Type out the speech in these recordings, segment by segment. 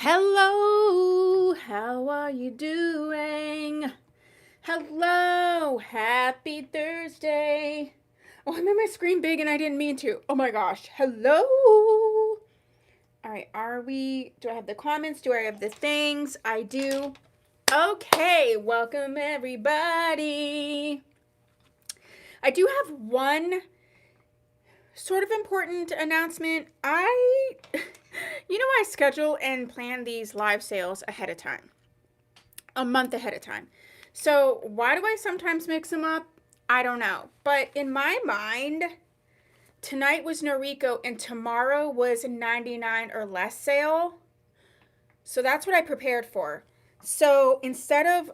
Hello, how are you doing? Hello, happy Thursday. Oh, I made my screen big and I didn't mean to. Oh my gosh. Hello. All right, do I have the comments? Do I have the things? I do. Okay, welcome everybody. I do have one sort of important announcement. I schedule and plan these live sales ahead of time, a month ahead of time. So why do I sometimes mix them up? I don't know. But in my mind, tonight was Noriko and tomorrow was 99 or less sale. So that's what I prepared for. So instead of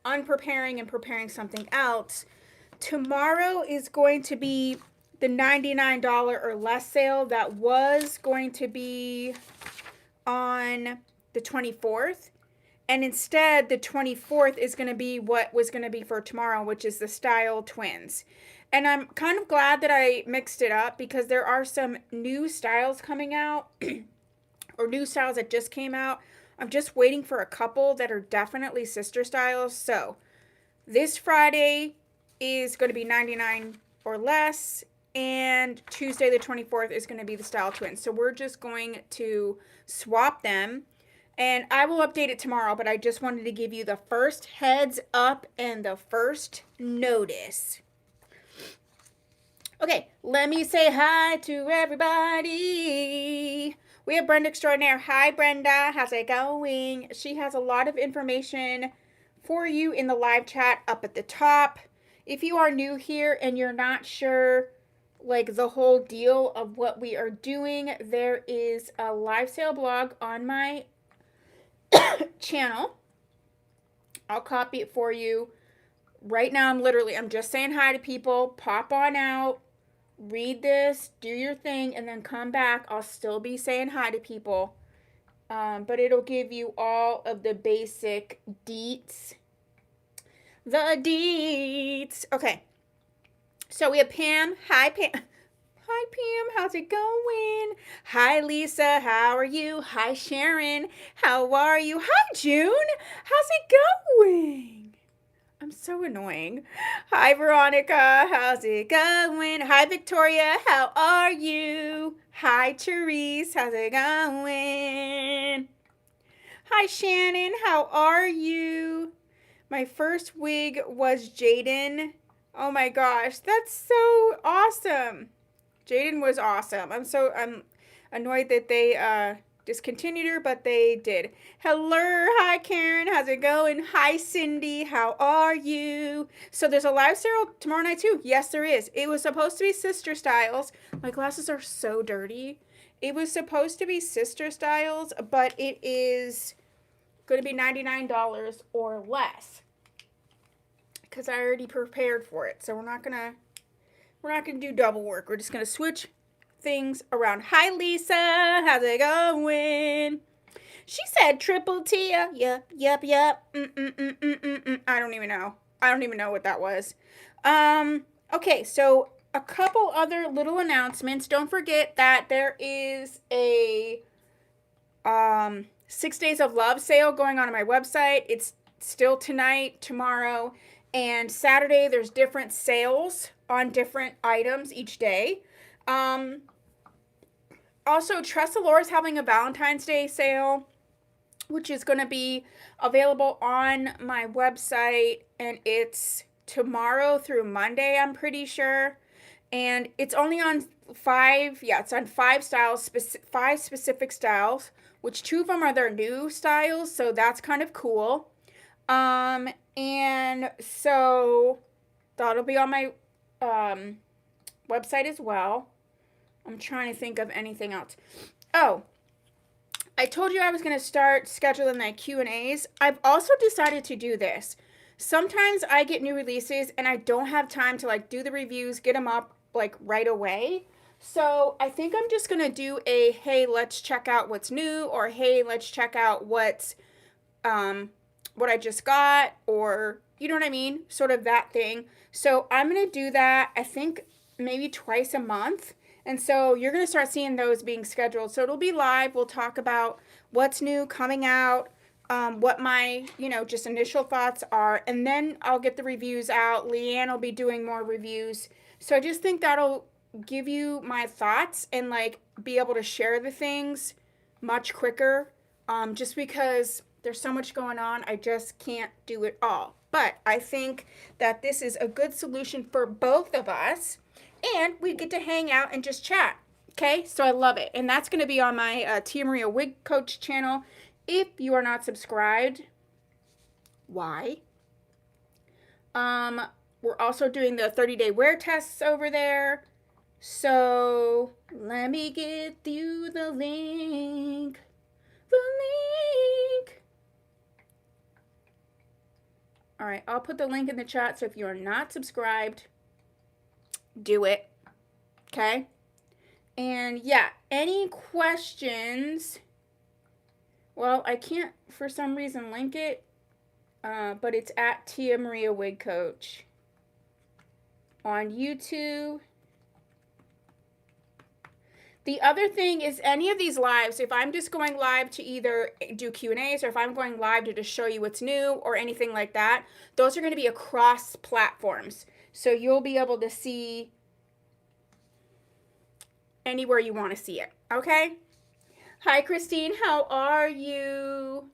unpreparing and preparing something else, tomorrow is going to be the $99 or less sale that was going to be on the 24th. And instead, the 24th is going to be what was going to be for tomorrow, which is the Style Twins. And I'm kind of glad that I mixed it up because there are some new styles coming out or new styles that just came out. I'm just waiting for a couple that are definitely sister styles. So this Friday is going to be 99 or less. And Tuesday the 24th is going to be the Style Twins. So we're just going to swap them. And I will update it tomorrow, but I just wanted to give you the first heads up and the first notice. Okay, let me say hi to everybody. We have Brenda Extraordinaire. Hi, Brenda. How's it going? She has a lot of information for you in the live chat up at the top. If you are new here and you're not sure, like, the whole deal of what we are doing, there is a live sale blog on my channel. I'll copy it for you. Right now, I'm just saying hi to people. Pop on out, read this, do your thing, and then come back. I'll still be saying hi to people. But it'll give you all of the basic deets. The deets. Okay. So we have Pam. Hi, Pam. Hi, Pam. How's it going? Hi, Lisa. How are you? Hi, Sharon. How are you? Hi, June. How's it going? I'm so annoying. Hi, Veronica. How's it going? Hi, Victoria. How are you? Hi, Therese. How's it going? Hi, Shannon. How are you? My first wig was Jaden. Oh my gosh, that's so awesome. Jaden was awesome. I'm annoyed that they discontinued her, but they did. Hello, hi Karen, how's it going? Hi Cindy, how are you? So there's a live sale tomorrow night too. Yes, there is. It was supposed to be sister styles. My glasses are so dirty. It was supposed to be sister styles, but it is going to be $99 or less because I already prepared for it. So we're not gonna do double work. We're just gonna switch things around. Hi Lisa, how's it going? She said triple Tia. Yep. I don't even know. I don't even know what that was. Okay, so a couple other little announcements. Don't forget that there is a 6 Days of Love sale going on my website. It's still tonight, tomorrow, and Saturday. There's different sales on different items each day. Also, Tressalore is having a Valentine's Day sale, which is going to be available on my website, and it's tomorrow through Monday, I'm pretty sure. And it's only on five styles, five specific styles, which 2 of them are their new styles, so that's kind of cool. And so that'll be on my website as well. I'm trying to think of anything else. Oh, I told you I was going to start scheduling my Q&As. I've also decided to do this. Sometimes I get new releases and I don't have time to like do the reviews, get them up like right away. So I think I'm just going to do a, hey, let's check out what's new, or hey, let's check out what's, what I just got, or you know what I mean? Sort of that thing. So I'm going to do that, I think maybe twice a month. And so you're going to start seeing those being scheduled. So it'll be live. We'll talk about what's new coming out, what my, just initial thoughts are, and then I'll get the reviews out. Leanne will be doing more reviews. So I just think that'll give you my thoughts and like be able to share the things much quicker. Just because there's so much going on, I just can't do it all. But I think that this is a good solution for both of us, and we get to hang out and just chat. Okay, so I love it. And that's going to be on my Tia Maria Wig Coach channel. If you are not subscribed, why? We're also doing the 30-day wear tests over there. So let me get you the link. All right, I'll put the link in the chat. So if you are not subscribed, do it. Okay? And yeah, any questions? Well, I can't for some reason link it, but it's at Tia Maria Wig Coach on YouTube. The other thing is any of these lives, if I'm just going live to either do Q&As or if I'm going live to just show you what's new or anything like that, those are going to be across platforms. So you'll be able to see anywhere you want to see it. Okay? Hi, Christine. How are you?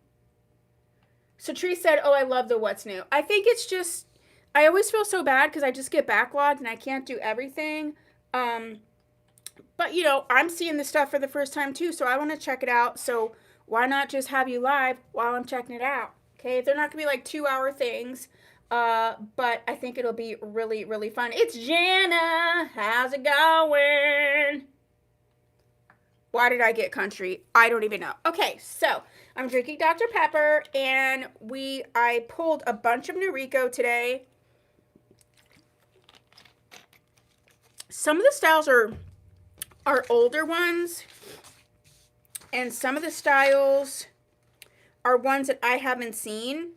So Tree said, oh, I love the what's new. I think it's just, I always feel so bad because I just get backlogged and I can't do everything. But, I'm seeing this stuff for the first time, too, so I want to check it out. So why not just have you live while I'm checking it out? Okay, they're not going to be like 2-hour things, but I think it'll be really, really fun. It's Jana. How's it going? Why did I get country? I don't even know. Okay, so I'm drinking Dr. Pepper, and I pulled a bunch of Noriko today. Some of the styles are older ones, and some of the styles are ones that I haven't seen.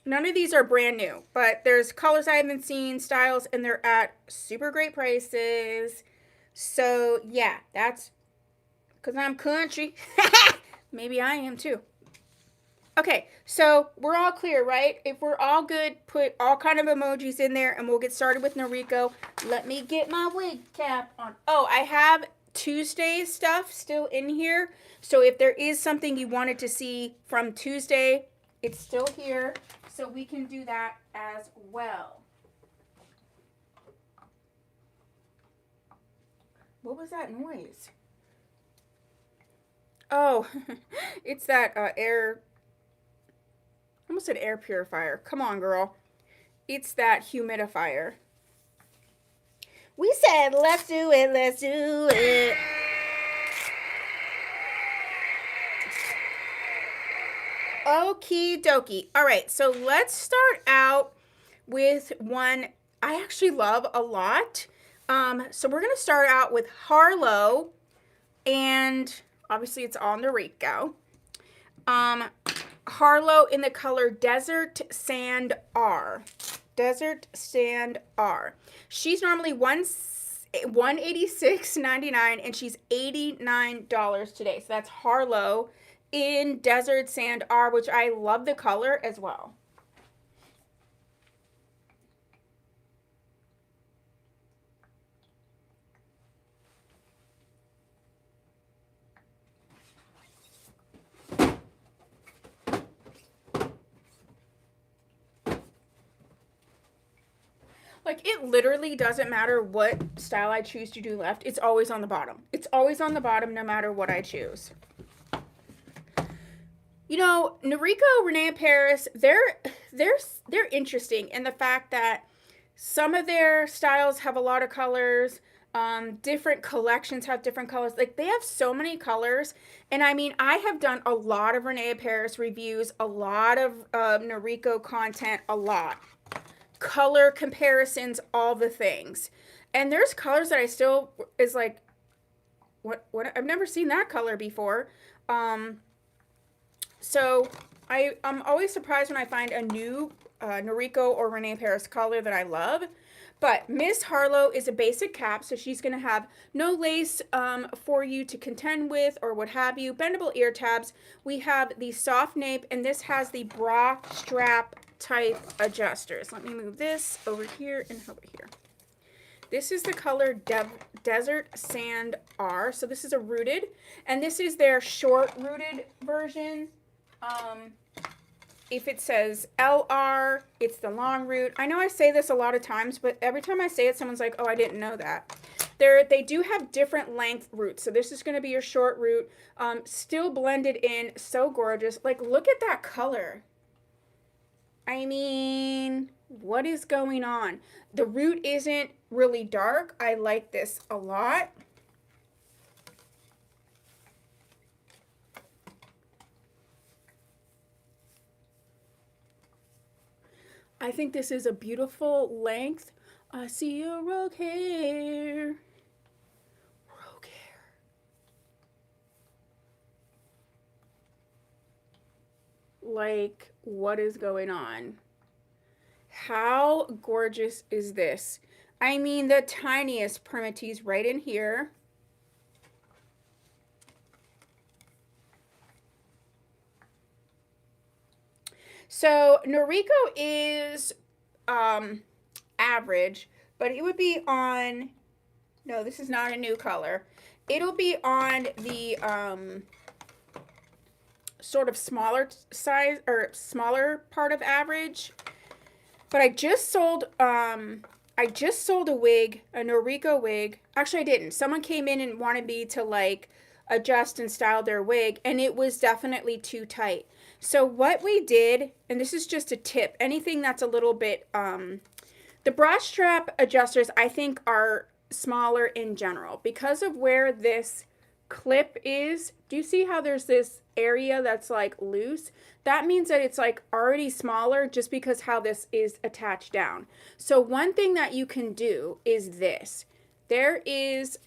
None of these are brand new, but there's colors I haven't seen, styles, and they're at super great prices. So yeah, that's because I'm country. Maybe I am too. Okay, so we're all clear, right? If we're all good, put all kind of emojis in there, and we'll get started with Noriko. Let me get my wig cap on. Oh, I have Tuesday's stuff still in here. So if there is something you wanted to see from Tuesday, it's still here. So we can do that as well. What was that noise? Oh, it's that air... I almost said air purifier. Come on, girl. It's that humidifier. We said, let's do it, let's do it. Okie dokie. All right, so let's start out with one I actually love a lot. So we're going to start out with Harlow, and obviously it's on Noriko. Harlow in the color Desert Sand R. Desert Sand R. She's normally $186.99, and she's $89 today. So that's Harlow in Desert Sand R, which I love the color as well. Like, it literally doesn't matter what style I choose to do left. It's always on the bottom. It's always on the bottom no matter what I choose. Noriko, Renee Paris, they're interesting in the fact that some of their styles have a lot of colors. Different collections have different colors. Like, they have so many colors. And I mean, I have done a lot of Renee Paris reviews, a lot of Noriko content, a lot. Color comparisons, all the things. And there's colors that I still is like, what I've never seen that color before. So I'm always surprised when I find a new Noriko or Renee Paris color that I love. But Miss Harlow is a basic cap, so she's going to have no lace for you to contend with or what have you. Bendable ear tabs. We have the soft nape, and this has the bra strap type adjusters. Let me move this over here and over here. This is the color Desert Sand R. So this is a rooted, and this is their short rooted version. If it says LR, it's the long root. I know I say this a lot of times, but every time I say it, someone's like, oh, I didn't know that. They do have different length roots. So this is going to be your short root. Still blended in. So gorgeous. Like, look at that color. I mean, what is going on? The root isn't really dark. I like this a lot. I think this is a beautiful length. I see your rogue hair. Rogue hair. Like, what is going on? How gorgeous is this? I mean, the tiniest permatease right in here. So Noriko is average, but it would be on, no, this is not a new color. It'll be on the sort of smaller size or smaller part of average. But I just sold a wig, a Noriko wig. Actually, I didn't. Someone came in and wanted me to like adjust and style their wig, and it was definitely too tight. So what we did, and this is just a tip, anything that's a little bit, the bra strap adjusters I think are smaller in general because of where this clip is. Do you see how there's this area that's like loose? That means that it's like already smaller just because how this is attached down. So one thing that you can do is this. It's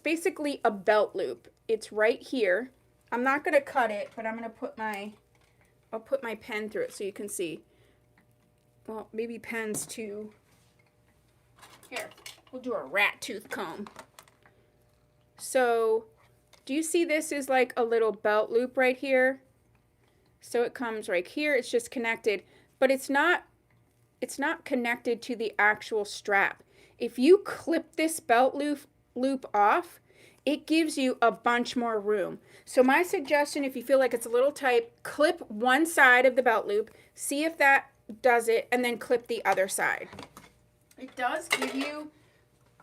basically a belt loop. It's right here. I'm not going to cut it, but I'm going to I'll put my pen through it so you can see. Well, maybe pens too. Here, we'll do a rat tooth comb. So, do you see this is like a little belt loop right here? So it comes right here. It's just connected, but it's not connected to the actual strap. If you clip this belt loop off, it gives you a bunch more room. So my suggestion, if you feel like it's a little tight, clip one side of the belt loop, see if that does it, and then clip the other side. It does give you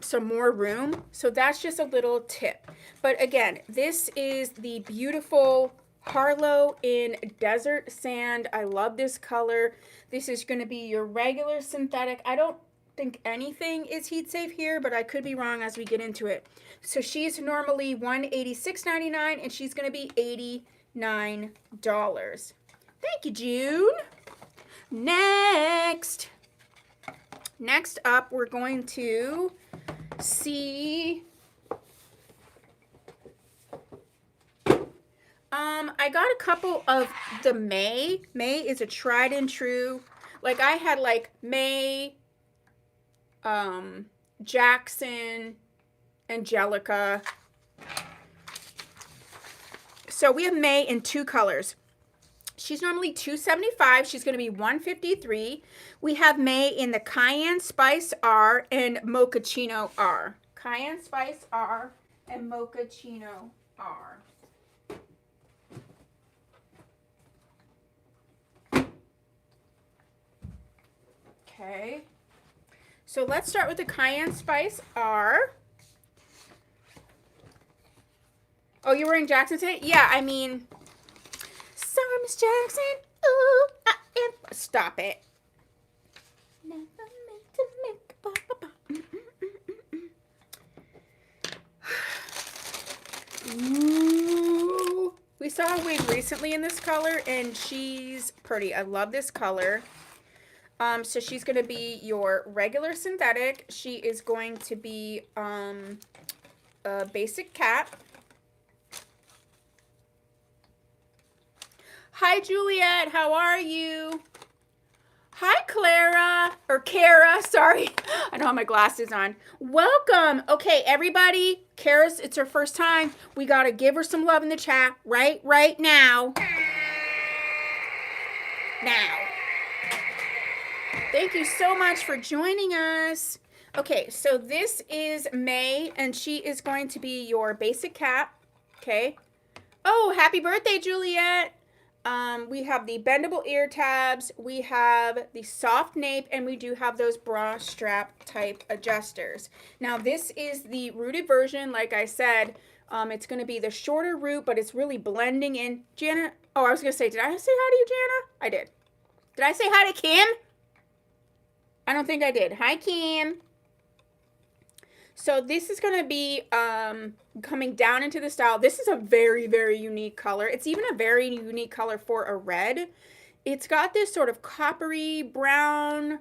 some more room, so that's just a little tip. But again, this is the beautiful Harlow in Desert Sand. I love this color. This is going to be your regular synthetic. I don't think anything is heat safe here, but I could be wrong as we get into it. So she's normally $186.99 and she's going to be $89. Thank you, June. Next up, we're going to see I got a couple of the May. May is a tried and true. Like I had like May, Jackson, Angelica. So we have May in two colors. She's normally $275. She's going to be $153. We have May in the Cayenne Spice R and Mochaccino R. Cayenne Spice R and Mochaccino R. Okay. So let's start with the Cayenne Spice R. Oh, you're wearing Jackson today? Yeah, I mean, sorry, Miss Jackson. Ooh, I am. Stop it. Never meant to make Ooh. We saw a wig recently in this color, and she's pretty. I love this color. So she's going to be your regular synthetic. She is going to be a basic cap. Hi, Juliet. How are you? Hi, Clara, or Kara, sorry. I don't have my glasses on. Welcome. Okay, everybody, Kara's, it's her first time. We got to give her some love in the chat right now. Now. Thank you so much for joining us. Okay, so this is May, and she is going to be your basic cat. Okay. Oh, happy birthday, Juliet. We have the bendable ear tabs, we have the soft nape, and we do have those bra strap type adjusters. Now, this is the rooted version. Like I said, it's going to be the shorter root, but it's really blending in. Jana, oh, I was going to say, did I say hi to you, Jana? I did. Did I say hi to Kim? I don't think I did. Hi, Kim. So this is going to be coming down into the style. This is a very, very unique color. It's even a very unique color for a red. It's got this sort of coppery brown,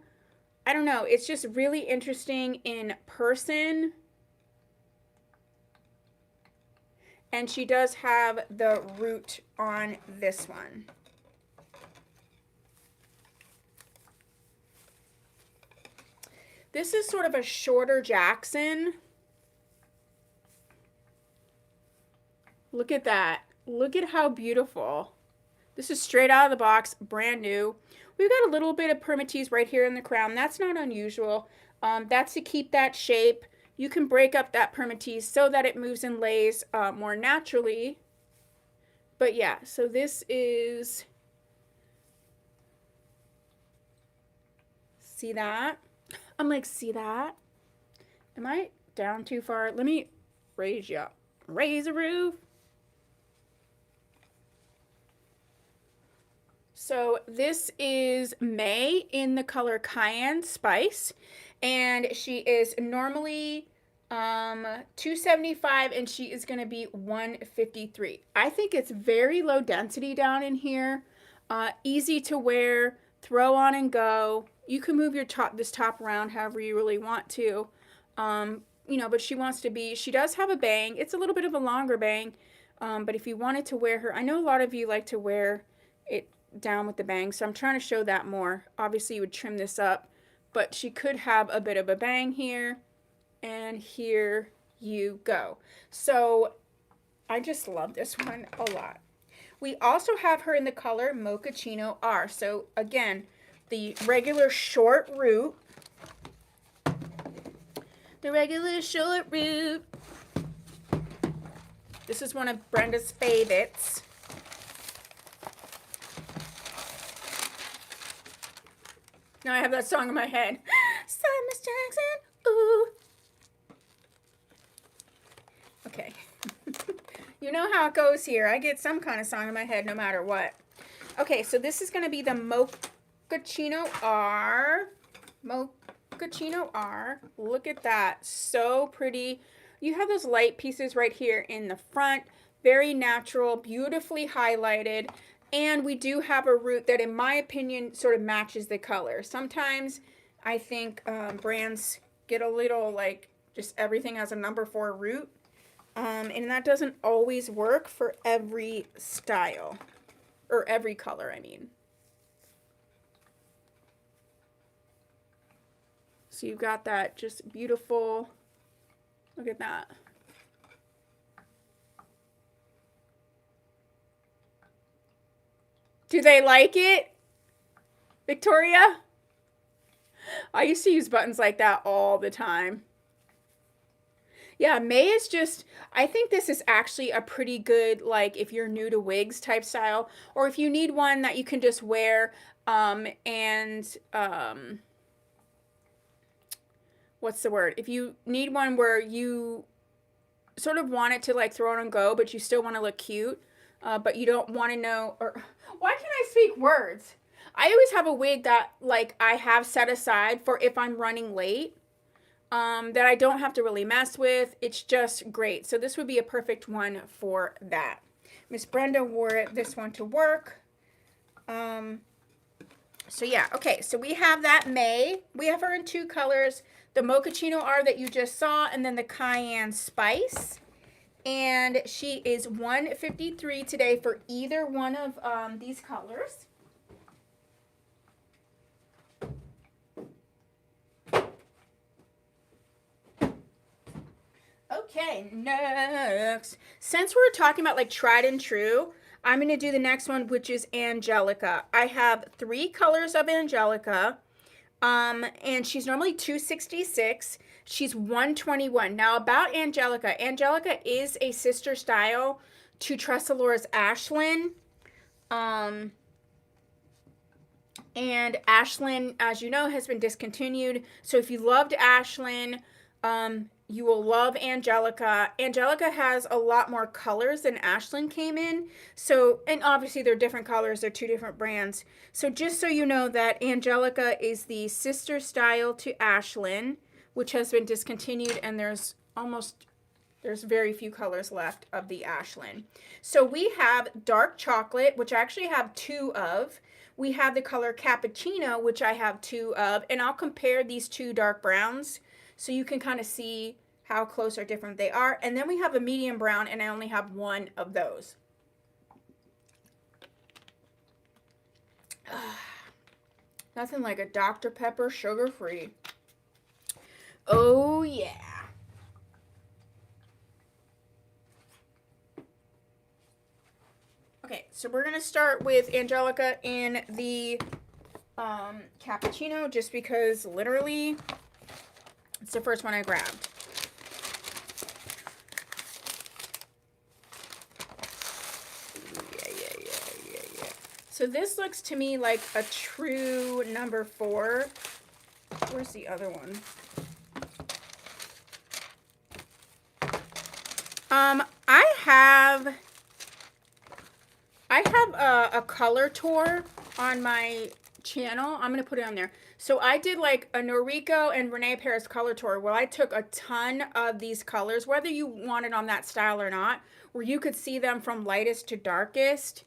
I don't know. It's just really interesting in person. And she does have the root on this one. This is sort of a shorter Jackson. Look at that. Look at how beautiful. This is straight out of the box, brand new. We've got a little bit of permatease right here in the crown. That's not unusual. That's to keep that shape. You can break up that permatease so that it moves and lays more naturally. But yeah, so this is, see that? I'm like, see that? Am I down too far? Let me raise you up. Raise the roof. So this is May in the color Cayenne Spice, and she is normally $275, and she is going to be $153. I think it's very low density down in here, easy to wear, throw on and go. You can move your this top around however you really want to, you know, but she wants to be, she does have a bang. It's a little bit of a longer bang, but if you wanted to wear her, I know a lot of you like to wear it down with the bang, so I'm trying to show that more. Obviously you would trim this up, but she could have a bit of a bang here, and here you go. So I just love this one a lot. We also have her in the color Mochaccino R. So again, the regular short root. The regular short root. This is one of Brenda's favorites. Now I have that song in my head. Son, Miss Jackson, ooh. Okay. You know how it goes here. I get some kind of song in my head no matter what. Okay, so this is going to be the Mochaccino R. Mochaccino R. Look at that. So pretty. You have those light pieces right here in the front. Very natural, beautifully highlighted. And we do have a root that, in my opinion, sort of matches the color. Sometimes I think brands get a little like just everything has a number 4 root. And that doesn't always work for every style. Or every color, I mean. So you've got that just beautiful, look at that. Do they like it? Victoria? I used to use buttons like that all the time. Yeah, May is just, I think this is actually a pretty good, like, if you're new to wigs type style, or if you need one that you can just wear, what's the word? If you need one where you sort of want it to, like, throw it and go, but you still want to look cute, but you don't want to know, or, why can't I speak words? I always have a wig that, like, I have set aside for if I'm running late. That I don't have to really mess with. It's just great. So this would be a perfect one for that. Miss Brenda wore this one to work. So yeah, okay. So we have that May. We have her in 2 colors. The Mochaccino R that you just saw, and then the Cayenne Spice. And she is $153 today for either one of these colors. Okay, next. Since we're talking about like tried and true, I'm going to do the next one, which is Angelica. I have 3 colors of Angelica. And she's normally $266. She's $121. Now about Angelica. Angelica is a sister style to Tressalora's Ashlyn. And Ashlyn, as you know, has been discontinued. So if you loved Ashlyn, you will love Angelica. Angelica has a lot more colors than Ashlyn came in. So, and obviously they're different colors. They're 2 different brands. So just so you know that Angelica is the sister style to Ashlyn, which has been discontinued, and there's very few colors left of the Ashlyn. So we have dark chocolate, which I actually have 2 of. We have the color cappuccino, which I have 2 of, and I'll compare these 2 dark browns so you can kind of see how close or different they are. And then we have a medium brown, and I only have 1 of those. Nothing like a Dr. Pepper sugar-free. Oh, yeah. Okay, so we're going to start with Angelica in the cappuccino, just because literally it's the first one I grabbed. Yeah. So this looks to me like a true number 4. Where's the other one? I have a color tour on my channel. I'm going to put it on there. So I did like a Noriko and Renee Paris color tour where I took a ton of these colors, whether you wanted on that style or not, where you could see them from lightest to darkest.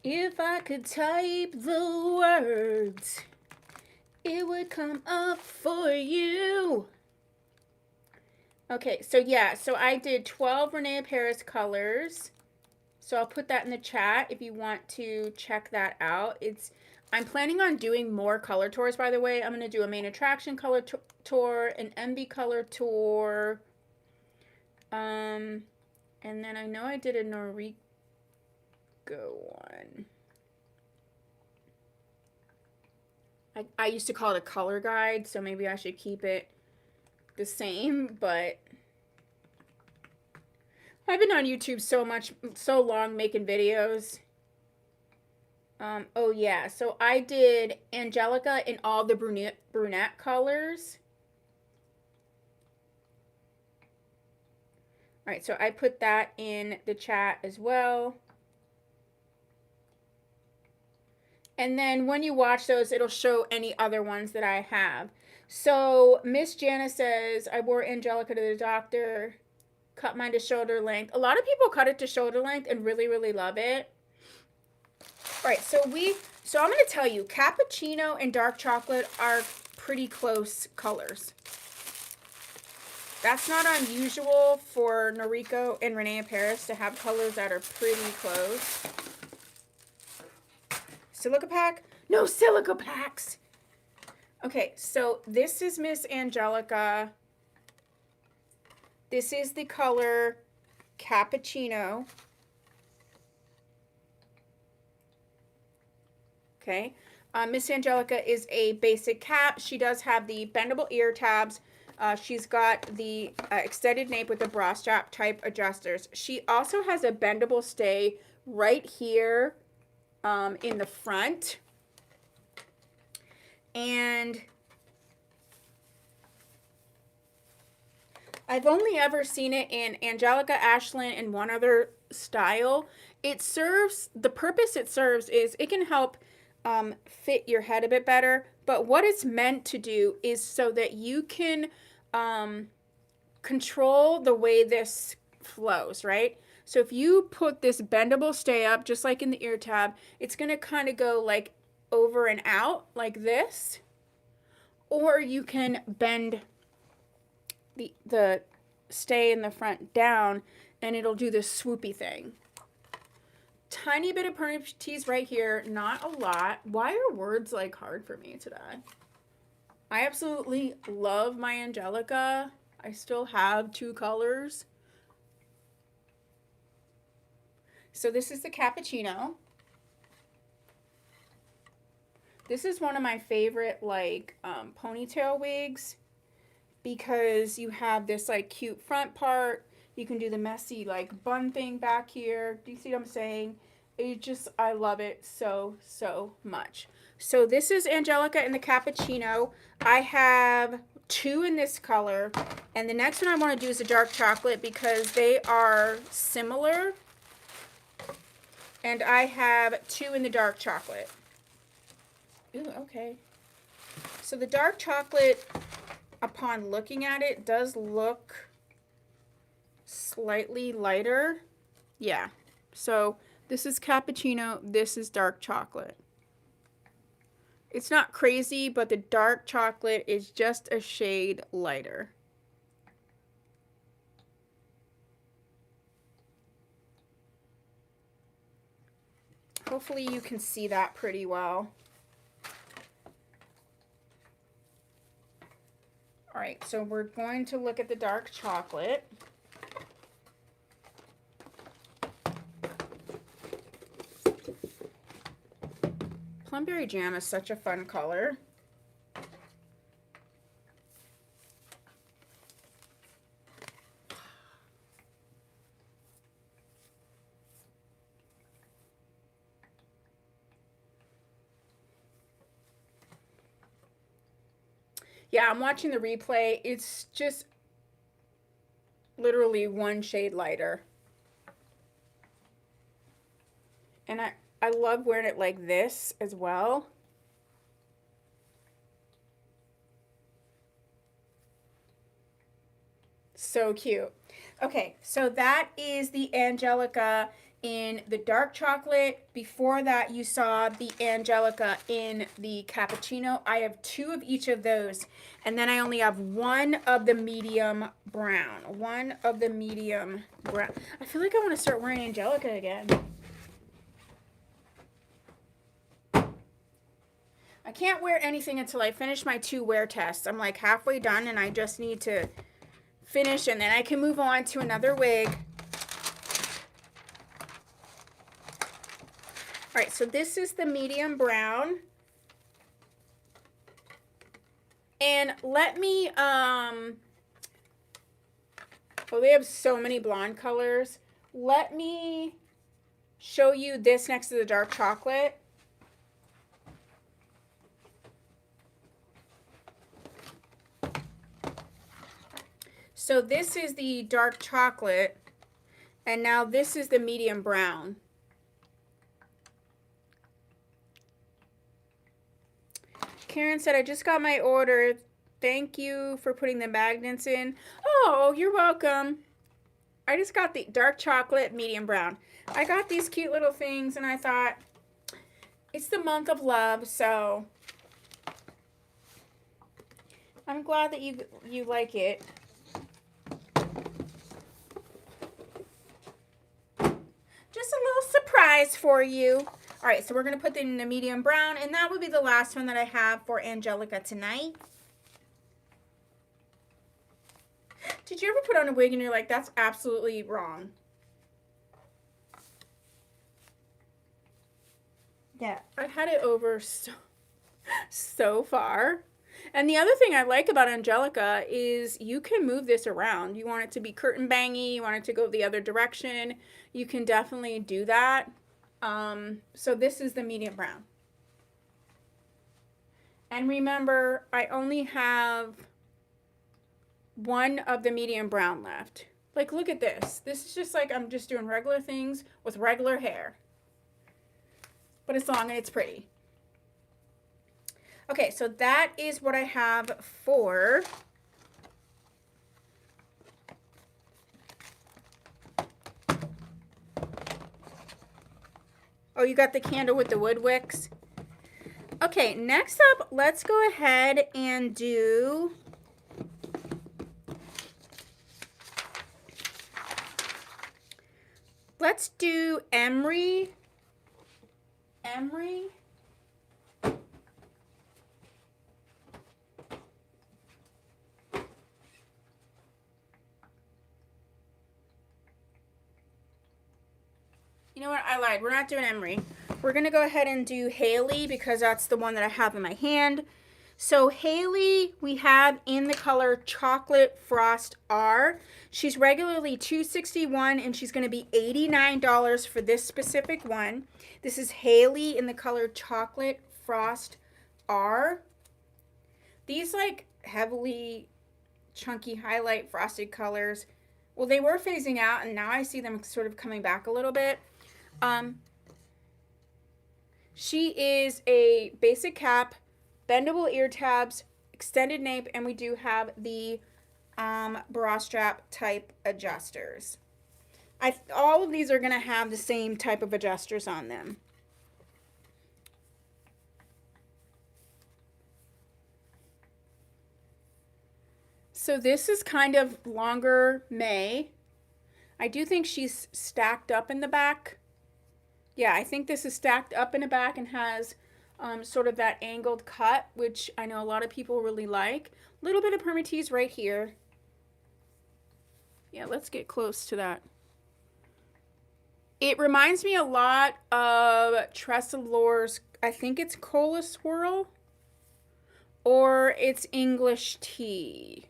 If I could type the words, it would come up for you. Okay, so yeah, so I did 12 Renee Paris colors. So I'll put that in the chat if you want to check that out. I'm planning on doing more color tours, by the way. I'm going to do a main attraction color tour, an MB color tour. And then I know I did a Noriko one. I used to call it a color guide, so maybe I should keep it the same, but I've been on YouTube so long making videos. Oh yeah, so I did Angelica in all the brunette colors. All right, so I put that in the chat as well. And then when you watch those, it'll show any other ones that I have. So Miss Jana says, I wore Angelica to the doctor, cut mine to shoulder length. A lot of people cut it to shoulder length and really, really love it. All right, so I'm going to tell you, cappuccino and dark chocolate are pretty close colors. That's not unusual for Noriko and Renee Paris to have colors that are pretty close. Silica pack? No silica packs! Okay, so this is Miss Angelica. This is the color cappuccino. Okay, Miss Angelica is a basic cap. She does have the bendable ear tabs. She's got the extended nape with the bra strap type adjusters. She also has a bendable stay right here in the front. And I've only ever seen it in Angelica, Ashlyn, and one other style. The purpose it serves is it can help fit your head a bit better. But what it's meant to do is so that you can control the way this flows, right? So if you put this bendable stay up, just like in the ear tab, it's going to kind of go like over and out like this. Or you can bend the stay in the front down and it'll do this swoopy thing tiny bit of permanent tease right here. Not a lot. Why are words like hard for me today? I absolutely love my Angelica. I still have 2 colors. So this is the cappuccino. This is one of my favorite like ponytail wigs because you have this like cute front part. You can do the messy like bun thing back here. Do you see what I'm saying? I love it so, so much. So this is Angelica in the cappuccino. I have 2 in this color. And the next one I want to do is the dark chocolate because they are similar. And I have 2 in the dark chocolate. Ooh, okay. So the dark chocolate, upon looking at it, does look slightly lighter. Yeah. So this is cappuccino. This is dark chocolate. It's not crazy, but the dark chocolate is just a shade lighter. Hopefully you can see that pretty well. All right, so we're going to look at the dark chocolate. Plumberry Jam is such a fun color. Yeah, I'm watching the replay. It's just literally 1 shade lighter. And I love wearing it like this as well. So cute. Okay, so that is the Angelica in the dark chocolate. Before that, you saw the Angelica in the cappuccino. I have 2 of each of those. And then I only have 1 of the medium brown. 1 of the medium brown. I feel like I want to start wearing Angelica again. I can't wear anything until I finish my 2 wear tests. I'm like halfway done and I just need to finish and then I can move on to another wig. All right, so this is the medium brown. And let me, oh, they have so many blonde colors. Let me show you this next to the dark chocolate. So this is the dark chocolate, and now this is the medium brown. Karen said, I just got my order. Thank you for putting the magnets in. Oh, you're welcome. I just got the dark chocolate, medium brown. I got these cute little things, and I thought, it's the month of love, so I'm glad that you like it. Just a little surprise for you. All right, so we're going to put them in the medium brown, and that would be the last one that I have for Angelica tonight. Did you ever put on a wig and you're like, that's absolutely wrong? Yeah, I've had it over so far. And the other thing I like about Angelica is you can move this around. You want it to be curtain bangy, you want it to go the other direction. You can definitely do that. So this is the medium brown. And remember, I only have 1 of the medium brown left. Like, look at this. This is just like I'm just doing regular things with regular hair. But it's long and it's pretty. Okay, so that is what I have for oh, you got the candle with the wood wicks? Okay, next up, let's go ahead and do Emery emery. You know what? I lied. We're not doing emery. We're going to go ahead and do Haley because that's the one that I have in my hand. So Haley, we have in the color Chocolate Frost R. She's regularly $261 and she's going to be $89 for this specific one. This is Haley in the color Chocolate Frost R. These like heavily chunky highlight frosted colors, well, they were phasing out and now I see them sort of coming back a little bit. She is a basic cap, bendable ear tabs, extended nape, and we do have the bra strap type adjusters. All of these are going to have the same type of adjusters on them. So this is kind of longer May. I do think she's stacked up in the back. Yeah, I think this is stacked up in the back and has sort of that angled cut, which I know a lot of people really like. A little bit of permatease right here. Yeah, let's get close to that. It reminds me a lot of Tressallore's, I think it's Cola Swirl, or it's English Tea.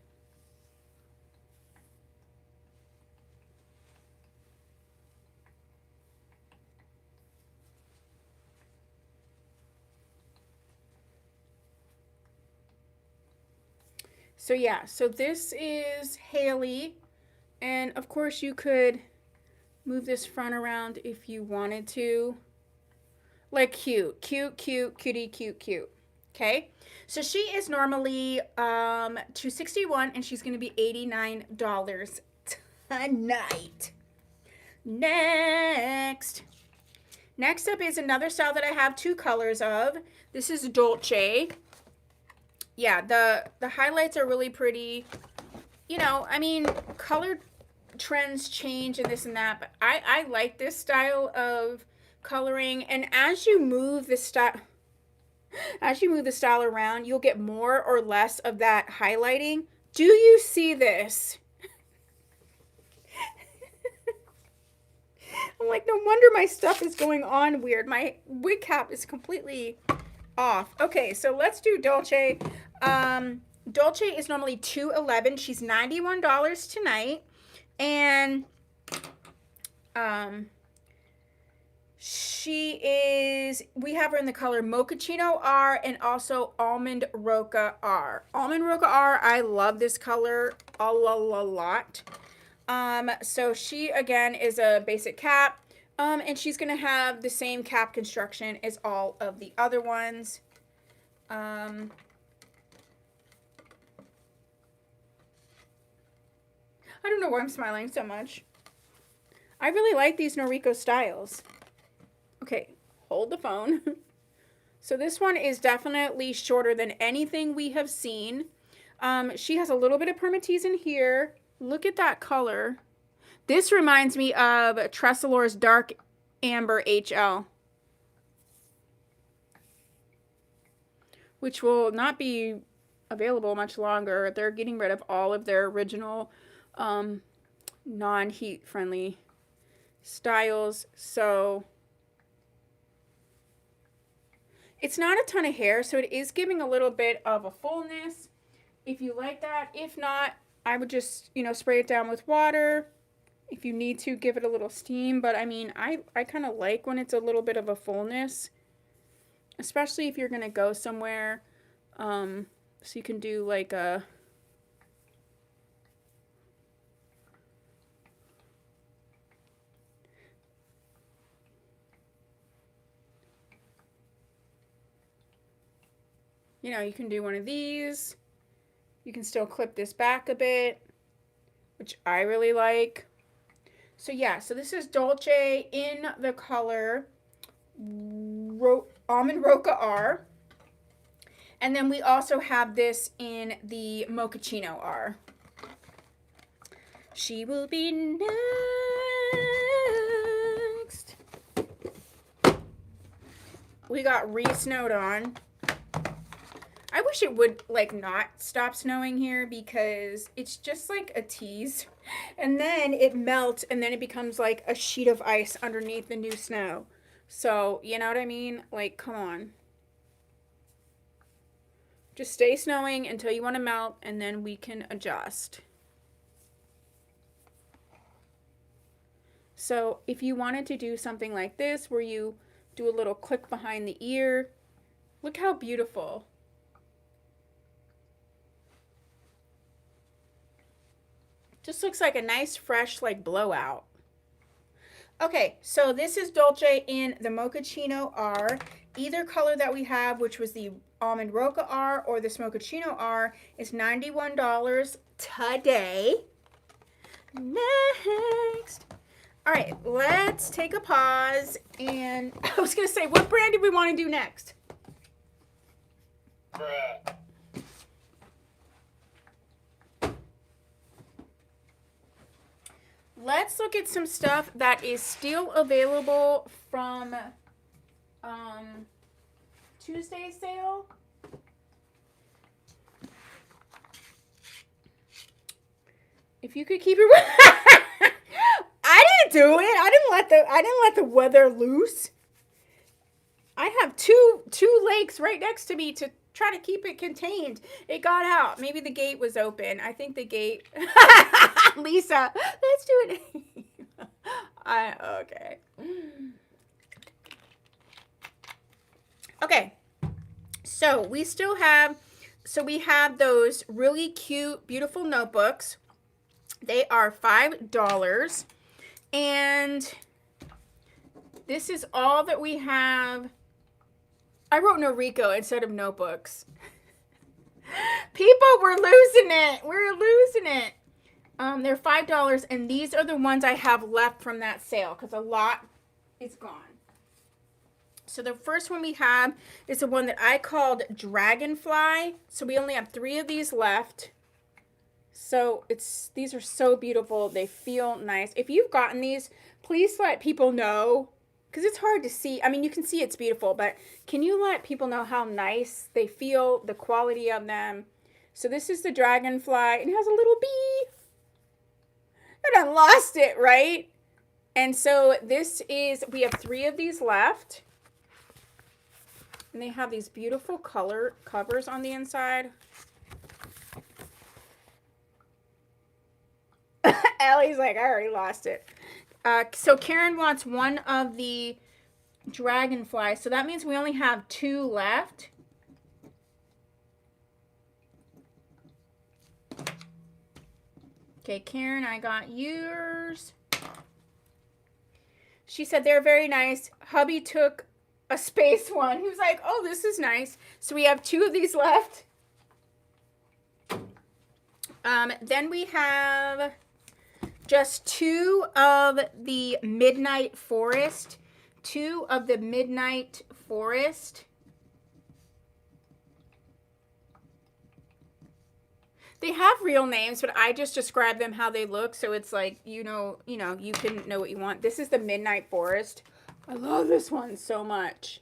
So yeah, so this is Haley, and of course you could move this front around if you wanted to. Like cute, cute, cute, cutie, cute, cute. Okay, so she is normally $261 and she's going to be $89 tonight. Next up is another style that I have two colors of. This is Dolce. Yeah, the highlights are really pretty. You know, I mean, color trends change and this and that, but I like this style of coloring. And as you move the style around, you'll get more or less of that highlighting. Do you see this? I'm like, no wonder my stuff is going on weird. My wig cap is completely off. Okay, so let's do Dolce. Dolce is normally $211. She's $91 tonight. And we have her in the color Mochaccino R and also Almond Roca R. Almond Roca R, I love this color a lot. So she, again, is a basic cap. And she's going to have the same cap construction as all of the other ones. I don't know why I'm smiling so much. I really like these Noriko styles. Okay, hold the phone. So this one is definitely shorter than anything we have seen. She has a little bit of permatease in here. Look at that color. This reminds me of Tressallore's Dark Amber HL, which will not be available much longer. They're getting rid of all of their original non-heat friendly styles. So it's not a ton of hair, so it is giving a little bit of a fullness if you like that. If not, I would just, you know, spray it down with water. If you need to, give it a little steam. But I mean, I kind of like when it's a little bit of a fullness, especially if you're going to go somewhere. So you can do like a you know, you can do one of these. You can still clip this back a bit, which I really like. So yeah, so this is Dolce in the color Almond Roca R. And then we also have this in the Mochaccino R. She will be next. we got re-snowed on. I wish it would like not stop snowing here because it's just like a tease. And then it melts and then it becomes like a sheet of ice underneath the new snow. So, you know what I mean? Like, come on. Just stay snowing until you want to melt and then we can adjust. So, if you wanted to do something like this where you do a little click behind the ear, look how beautiful. Just looks like a nice, fresh, like, blowout. Okay, so this is Dolce in the Mochaccino R. Either color that we have, which was the Almond Roca R or this Mochaccino R, is $91 today. Next. All right, let's take a pause. And I was going to say, what brand did we want to do next? Let's look at some stuff that is still available from Tuesday's sale. If you could keep it, I didn't do it. I didn't let the weather loose. I have two lakes right next to me to try to keep it contained. It got out. Maybe the gate was open. I think the gate. Lisa, let's do it. Okay. Okay. So we still have. So we have those really cute, beautiful notebooks. They are $5. And this is all that we have. I wrote Noriko instead of notebooks. People, we're losing it. We're losing it. They're $5, and these are the ones I have left from that sale because a lot is gone. So the first one we have is the one that I called Dragonfly. So we only have 3 of these left. So these are so beautiful. They feel nice. If you've gotten these, please let people know. Because it's hard to see. I mean, you can see it's beautiful, but can you let people know how nice they feel, the quality of them? So this is the Dragonfly, and it has a little bee. And I lost it, right? And so we have 3 of these left. And they have these beautiful color covers on the inside. Ellie's like, I already lost it. So Karen wants one of the Dragonfly. So that means we only have 2 left. Okay, Karen, I got yours. She said they're very nice. Hubby took a space one. He was like, oh, this is nice. So we have 2 of these left. Then we have just 2 of the Midnight Forest. 2 of the Midnight Forest. They have real names, but I just describe them how they look, so it's like, you can know what you want. This is the Midnight Forest. I love this one so much.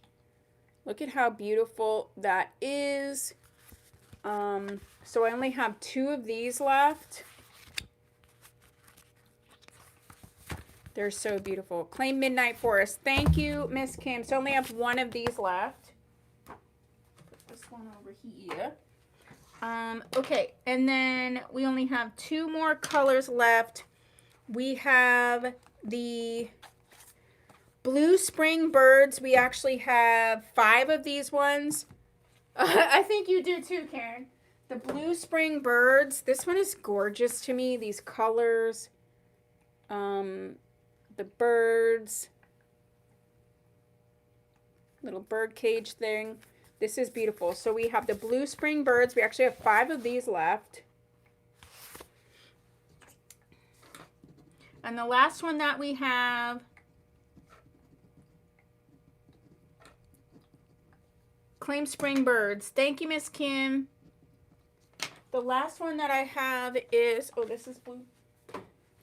Look at how beautiful that is. So I only have 2 of these left. They're so beautiful. Claim Midnight Forest. Thank you, Miss Kim. So I only have 1 of these left. Put this one over here. Okay, and then we only have 2 more colors left. We have the Blue Spring Birds. We actually have 5 of these ones. I think you do too, Karen. The Blue Spring Birds. This one is gorgeous to me. These colors. The birds. Little bird cage thing. This is beautiful. So we have the Blue Spring Birds. We actually have 5 of these left. And the last one that we have, Claim Spring Birds. Thank you, Miss Kim. The last one that I have is, oh, this is blue.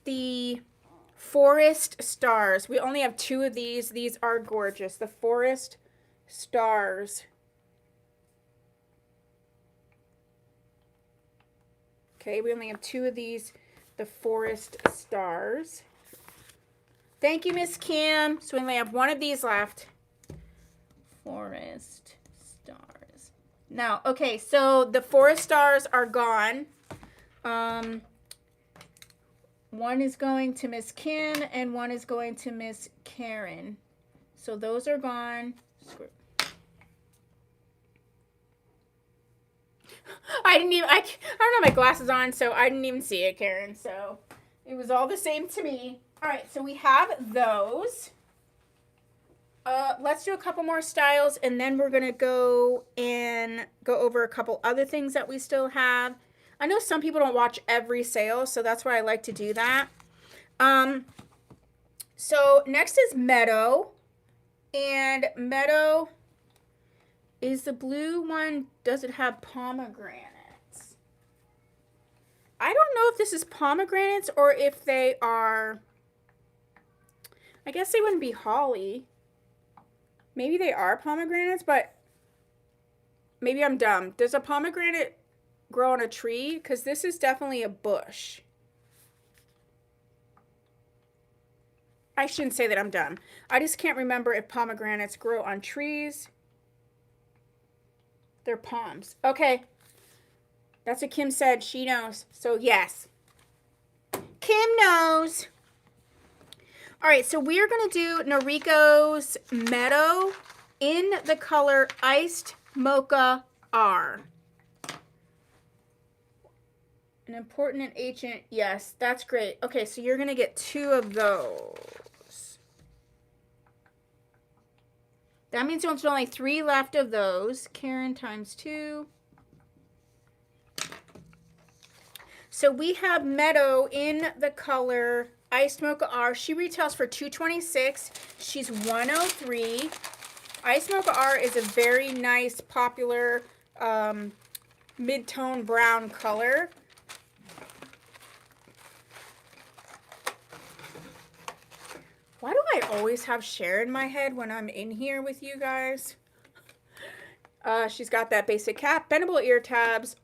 The Forest Stars. We only have 2 of these. These are gorgeous. The Forest stars. Okay, we only have 2 of these, the forest stars. Thank you, Miss Kim. So we only have 1 of these left. Forest stars. Now, okay, so the forest stars are gone. One is going to Miss Kim and one is going to Miss Karen. So those are gone. I don't have my glasses on, so I didn't even see it, Karen. So it was all the same to me. All right, so we have those. Let's do a couple more styles, and then we're going to go over a couple other things that we still have. I know some people don't watch every sale, so that's why I like to do that. So next is Meadow. And Meadow is the blue one. Does it have pomegranates? I don't know if this is pomegranates or if they are, I guess they wouldn't be holly. Maybe they are pomegranates, but maybe I'm dumb. Does a pomegranate grow on a tree? Because this is definitely a bush. I shouldn't say that I'm dumb. I just can't remember if pomegranates grow on trees. They're palms. Okay. That's what Kim said. She knows. So, yes. Kim knows. All right. So, we are going to do Noriko's Meadow in the color Iced Mocha R. An important and ancient. Yes, that's great. Okay. So, you're going to get 2 of those. That means there's only 3 left of those. Karen times 2. So we have Meadow in the color Iced Mocha R. She retails for $226. She's $103. Iced Mocha R is a very nice, popular mid-tone brown color. Why do I always have Cher in my head when I'm in here with you guys? She's got that basic cap, bendable ear tabs,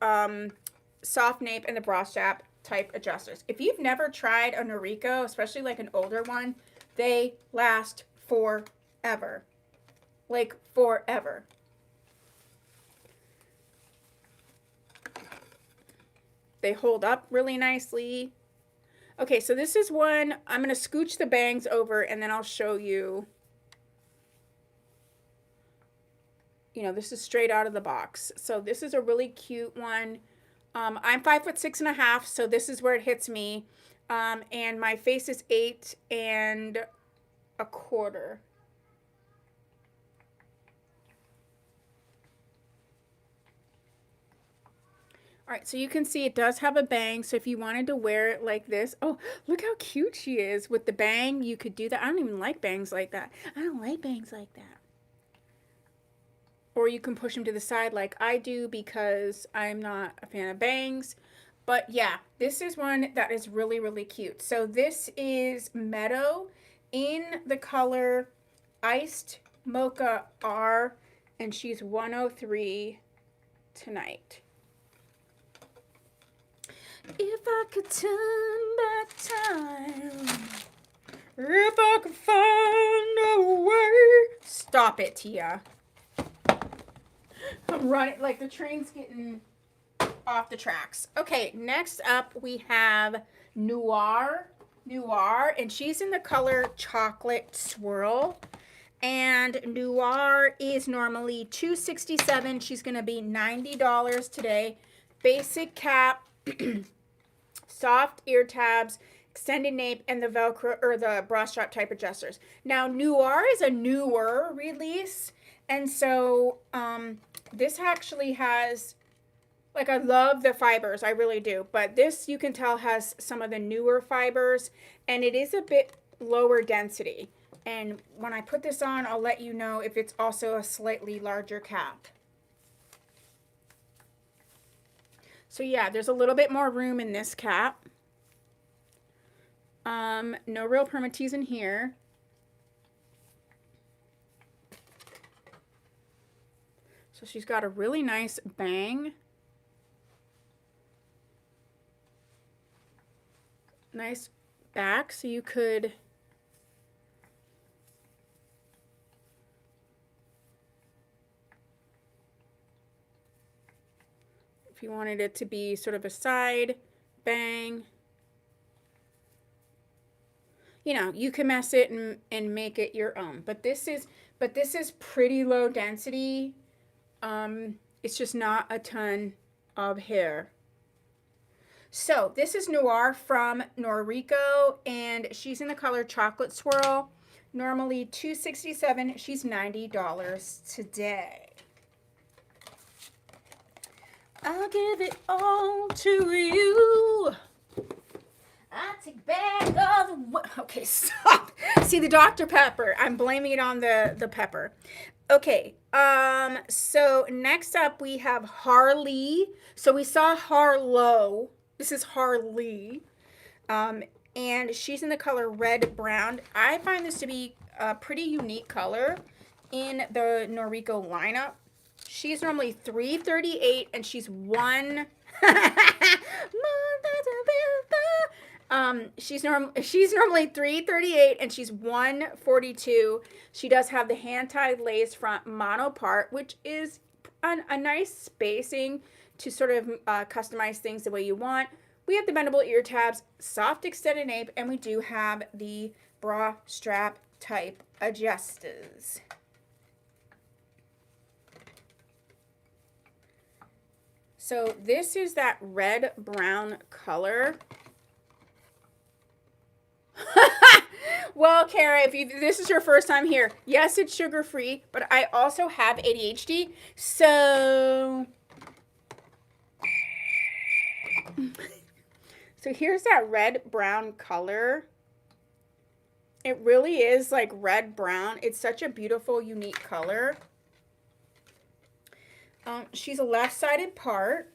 soft nape, and the bra strap type adjusters. If you've never tried a Noriko, especially like an older one, they last forever. Like forever. They hold up really nicely. Okay, so this is one, I'm going to scooch the bangs over and then I'll show you. You know, this is straight out of the box. So this is a really cute one. I'm 5'6½", so this is where it hits me. And my face is 8 1/4. All right, so you can see it does have a bang. So if you wanted to wear it like this, oh, look how cute she is with the bang. You could do that. I don't even like bangs like that. I don't like bangs like that. Or you can push them to the side like I do because I'm not a fan of bangs. But yeah, this is one that is really, really cute. So this is Meadow in the color Iced Mocha R, and she's 103 tonight. If I could turn back time, if I could find a way. Stop it, Tia. I'm running, like the train's getting off the tracks. Okay, next up we have Noir, and she's in the color Chocolate Swirl. And Noir is normally $267. She's going to be $90 today. Basic cap, soft ear tabs, extended nape, and the Velcro or the bra strap type adjusters. Now, Noir is a newer release, and so this actually has, like, I love the fibers, I really do, but this you can tell has some of the newer fibers, and it is a bit lower density. And when I put this on, I'll let you know if it's also a slightly larger cap. So yeah, there's a little bit more room in this cap. No real permatease in here. So she's got a really nice bang. Nice back, so you could if you wanted it to be sort of a side bang, you know, you can mess it and make it your own. But this is pretty low density. It's just not a ton of hair. So this is Noir from Noriko, and she's in the color Chocolate Swirl. Normally $267. She's $90 today. I'll give it all to you. I take back all the... Okay, stop. See, the Dr. Pepper. I'm blaming it on the pepper. Okay, so next up we have Harley. So we saw Harlow. This is Harley. And she's in the color Red Brown. I find this to be a pretty unique color in the Noriko lineup. She's normally $338 and she's one. She's normally $338 and she's $142. She does have the hand-tied lace front mono part, which is a nice spacing to sort of customize things the way you want. We have the bendable ear tabs, soft extended nape, and we do have the bra strap type adjusters. So this is that red brown color. Well, Kara, if this is your first time here, yes, it's sugar-free, but I also have ADHD, so... So here's that red-brown color. It really is like red-brown. It's such a beautiful, unique color. She's a left-sided part.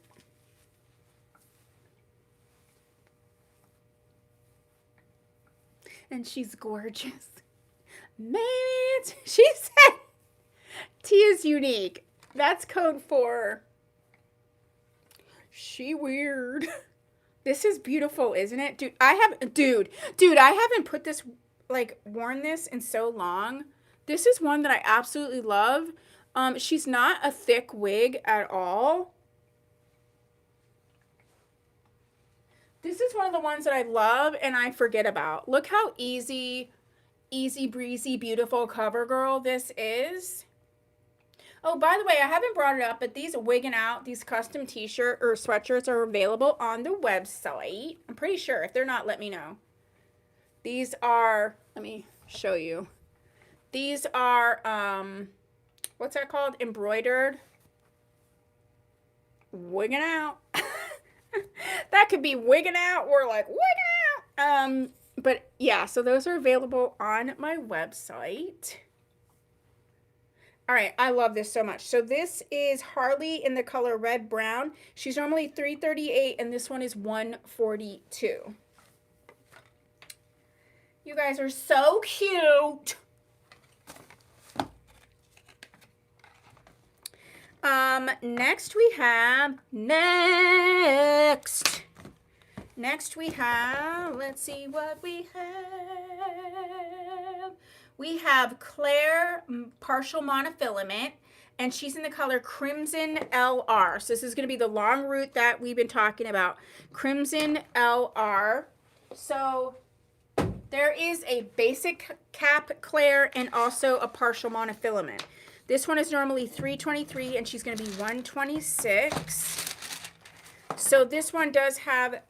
And she's gorgeous. Maybe she said Tia's unique. That's code for she weird. This is beautiful, isn't it? Dude, I haven't put this, like, worn this in so long. This is one that I absolutely love. She's not a thick wig at all. This is one of the ones that I love and I forget about. Look how easy breezy, beautiful cover girl this is. Oh, by the way, I haven't brought it up, but these Wiggin' Out, these custom t-shirt or sweatshirts are available on the website. I'm pretty sure. If they're not, let me know. These are, let me show you. These are, what's that called? Embroidered. Wiggin' Out. That could be Wiggin' Out or like Wiggin' Out. But yeah, so those are available on my website. All right, I love this so much. So this is Harley in the color Red Brown. She's normally $338 and this one is $142. You guys are so cute. Next we have, let's see what we have. We have Claire partial monofilament, and she's in the color Crimson LR. So this is going to be the long root that we've been talking about. Crimson LR. So there is a basic cap Claire and also a partial monofilament. This one is normally $323 and she's going to be $126. So this one does have,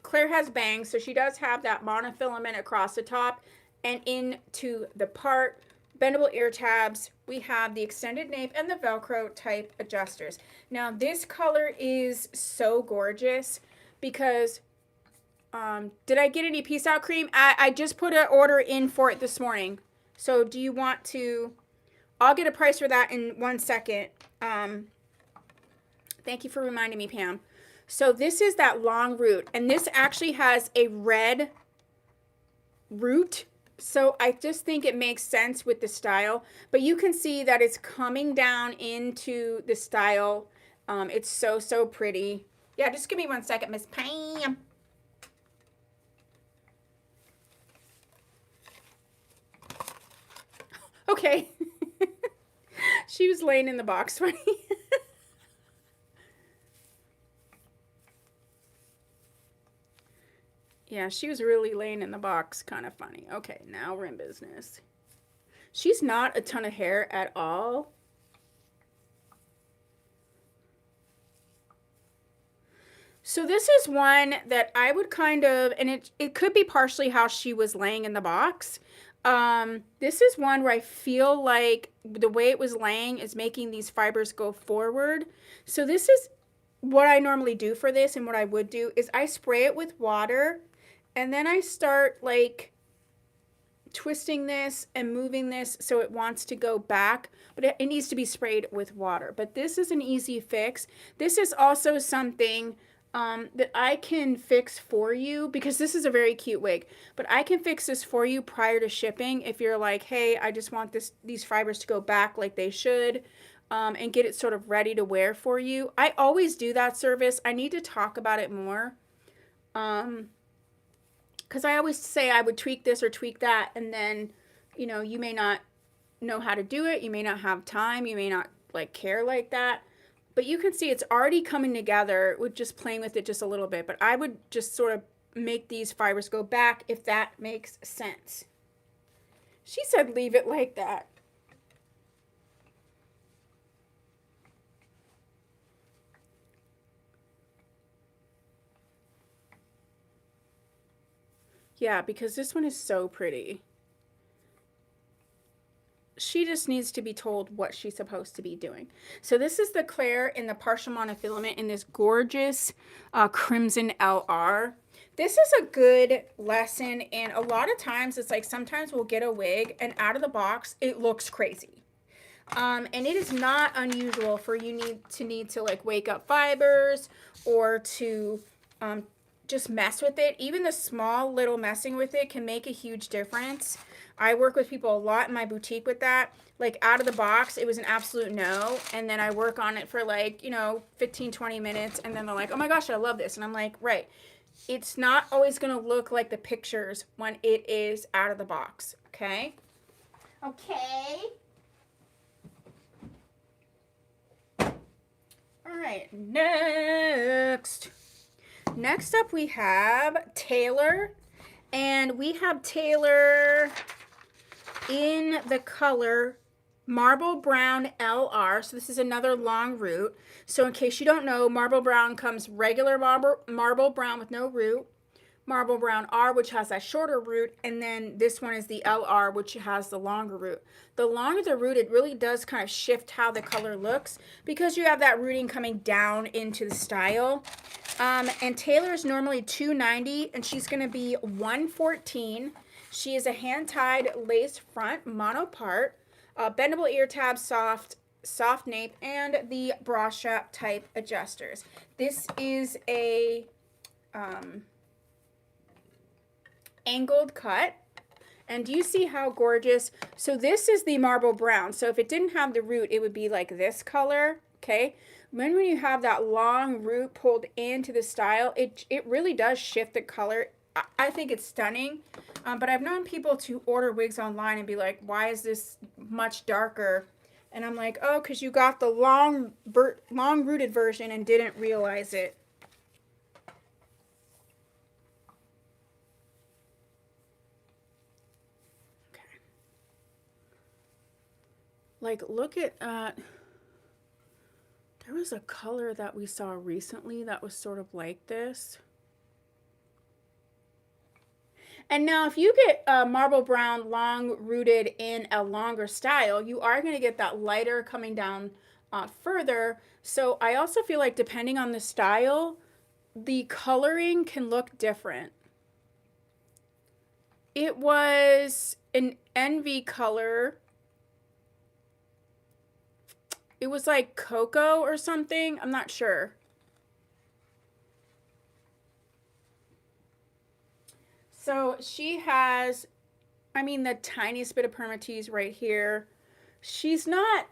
Claire has bangs, so she does have that monofilament across the top and into the part. Bendable ear tabs. We have the extended nape and the Velcro type adjusters. Now this color is so gorgeous because, did I get any Peace Out cream? I just put an order in for it this morning. So do you want to... I'll get a price for that in 1 second. Thank you for reminding me, Pam. So this is that long root, and this actually has a red root So I just think it makes sense with the style, but you can see that it's coming down into the style. It's so, so pretty. Yeah, just give me 1 second, Miss Pam. Okay. She was laying in the box for me. Yeah, she was really laying in the box. Kind of funny. Okay, now we're in business. She's not a ton of hair at all. So this is one that I would kind of, and it could be partially how she was laying in the box. This is one where I feel like the way it was laying is making these fibers go forward. So this is what I normally do for this, and what I would do is I spray it with water, and then I start like twisting this and moving this so it wants to go back, but it needs to be sprayed with water. But this is an easy fix. This is also something that I can fix for you, because this is a very cute wig, but I can fix this for you prior to shipping if you're like, hey, I just want these fibers to go back like they should, and get it sort of ready to wear for you. I always do that service. I need to talk about it more. Because I always say I would tweak this or tweak that, and then, you may not know how to do it. You may not have time. You may not like care like that. But you can see it's already coming together with just playing with it just a little bit. But I would just sort of make these fibers go back, if that makes sense. She said leave it like that. Yeah, because this one is so pretty. She just needs to be told what she's supposed to be doing. So this is the Claire in the partial monofilament in this gorgeous crimson LR. This is a good lesson, and a lot of times it's like sometimes we'll get a wig and out of the box it looks crazy. And it is not unusual for you need to like wake up fibers, or to just mess with it. Even the small little messing with it can make a huge difference. I work with people a lot in my boutique with that. Like out of the box, it was an absolute no. And then I work on it for like, 15, 20 minutes. And then they're like, oh my gosh, I love this. And I'm like, right. It's not always going to look like the pictures when it is out of the box. Okay? Okay. All right. Next up we have Taylor. And we have Taylor in the color Marble Brown LR. So this is another long root. So in case you don't know, Marble Brown comes regular marble brown with no root, Marble Brown R, which has that shorter root, and then this one is the LR, which has the longer root. The longer the root, it really does kind of shift how the color looks, because you have that rooting coming down into the style. And Taylor's normally $290, and she's going to be $114. She is a hand-tied lace front monopart, bendable ear tab, soft nape, and the bra strap type adjusters. This is a angled cut. And do you see how gorgeous? So this is the Marble Brown. So if it didn't have the root, it would be like this color, okay? When you have that long root pulled into the style, it really does shift the color. I think it's stunning. But I've known people to order wigs online and be like, why is this much darker? And I'm like, oh, because you got the long rooted version and didn't realize it. Like, look at, there was a color that we saw recently that was sort of like this. And now if you get Marble Brown long rooted in a longer style, you are going to get that lighter coming down further. So I also feel like depending on the style, the coloring can look different. It was an envy color. It was like cocoa or something. I'm not sure. So she has I mean, the tiniest bit of permatease right here. She's not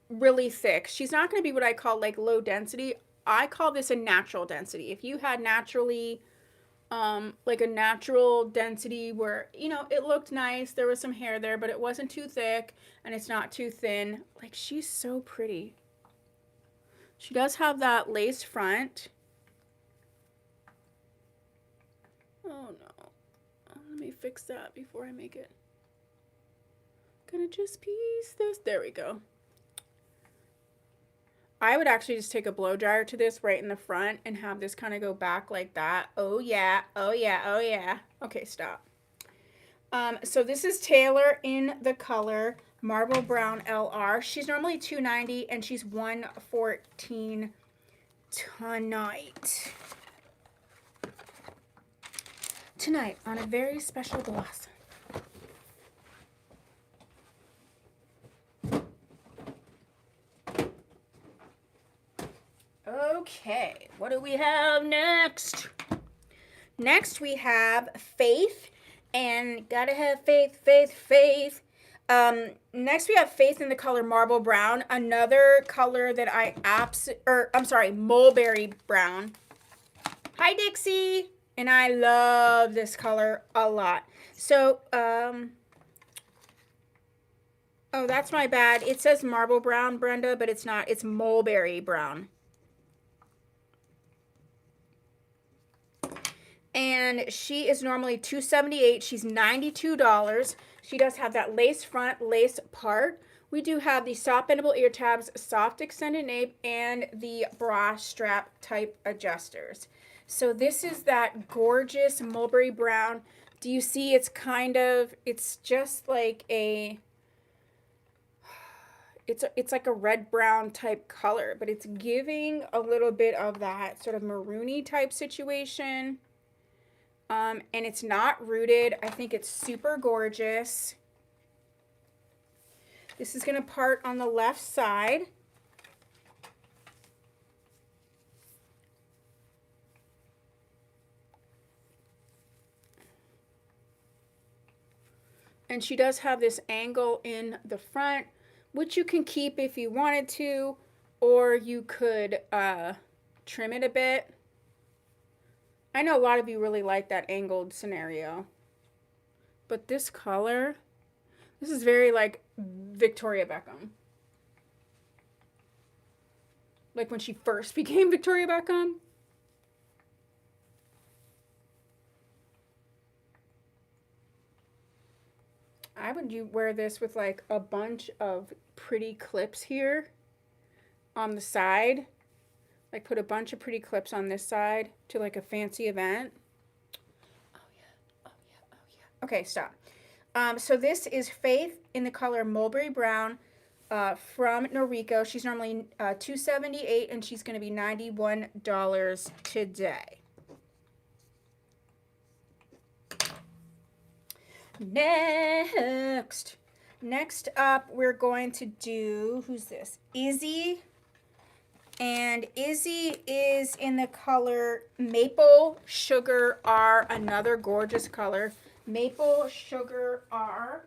really thick. She's not going to be what I call like low density. I call this a natural density. If you had naturally like a natural density where, you know, it looked nice, there was some hair there, but it wasn't too thick and it's not too thin. Like, she's so pretty. She does have that lace front. Oh no. Let me fix that before I make it. Gonna just piece this. There we go. I would actually just take a blow dryer to this right in the front and have this kind of go back like that. Oh yeah, oh yeah, oh yeah. Okay, stop. So this is Taylor in the color Marble Brown LR. She's normally $2.90 and she's $114 tonight. Tonight on a very special gloss. Okay, what do we have next? Next we have Faith, and gotta have faith, faith, faith. Next we have Faith in the color Marble Brown, another color that I'm sorry, Mulberry Brown. Hi Dixie, and I love this color a lot. So, oh, that's my bad. It says Marble Brown, Brenda, but it's not. It's Mulberry Brown. And she is normally $2.78. She's $92. She does have that lace front, lace part. We do have the soft bendable ear tabs, soft extended nape, and the bra strap type adjusters. So this is that gorgeous mulberry brown. Do you see it's just like a, it's like a red brown type color, but it's giving a little bit of that sort of maroony type situation. And it's not rooted. I think it's super gorgeous. This is going to part on the left side. And she does have this angle in the front, which you can keep if you wanted to, or you could trim it a bit. I know a lot of you really like that angled scenario. But this color, this is very like Victoria Beckham. Like when she first became Victoria Beckham. I would wear this with like a bunch of pretty clips here on the side. Like put a bunch of pretty clips on this side to like a fancy event. Oh yeah, oh yeah, oh yeah. Okay, stop. So this is Faith in the color Mulberry Brown from Noriko. She's normally $2.78 and she's going to be $91 today. Next up, we're going to do, who's this? Izzy. And Izzy is in the color Maple Sugar R, another gorgeous color. Maple Sugar R.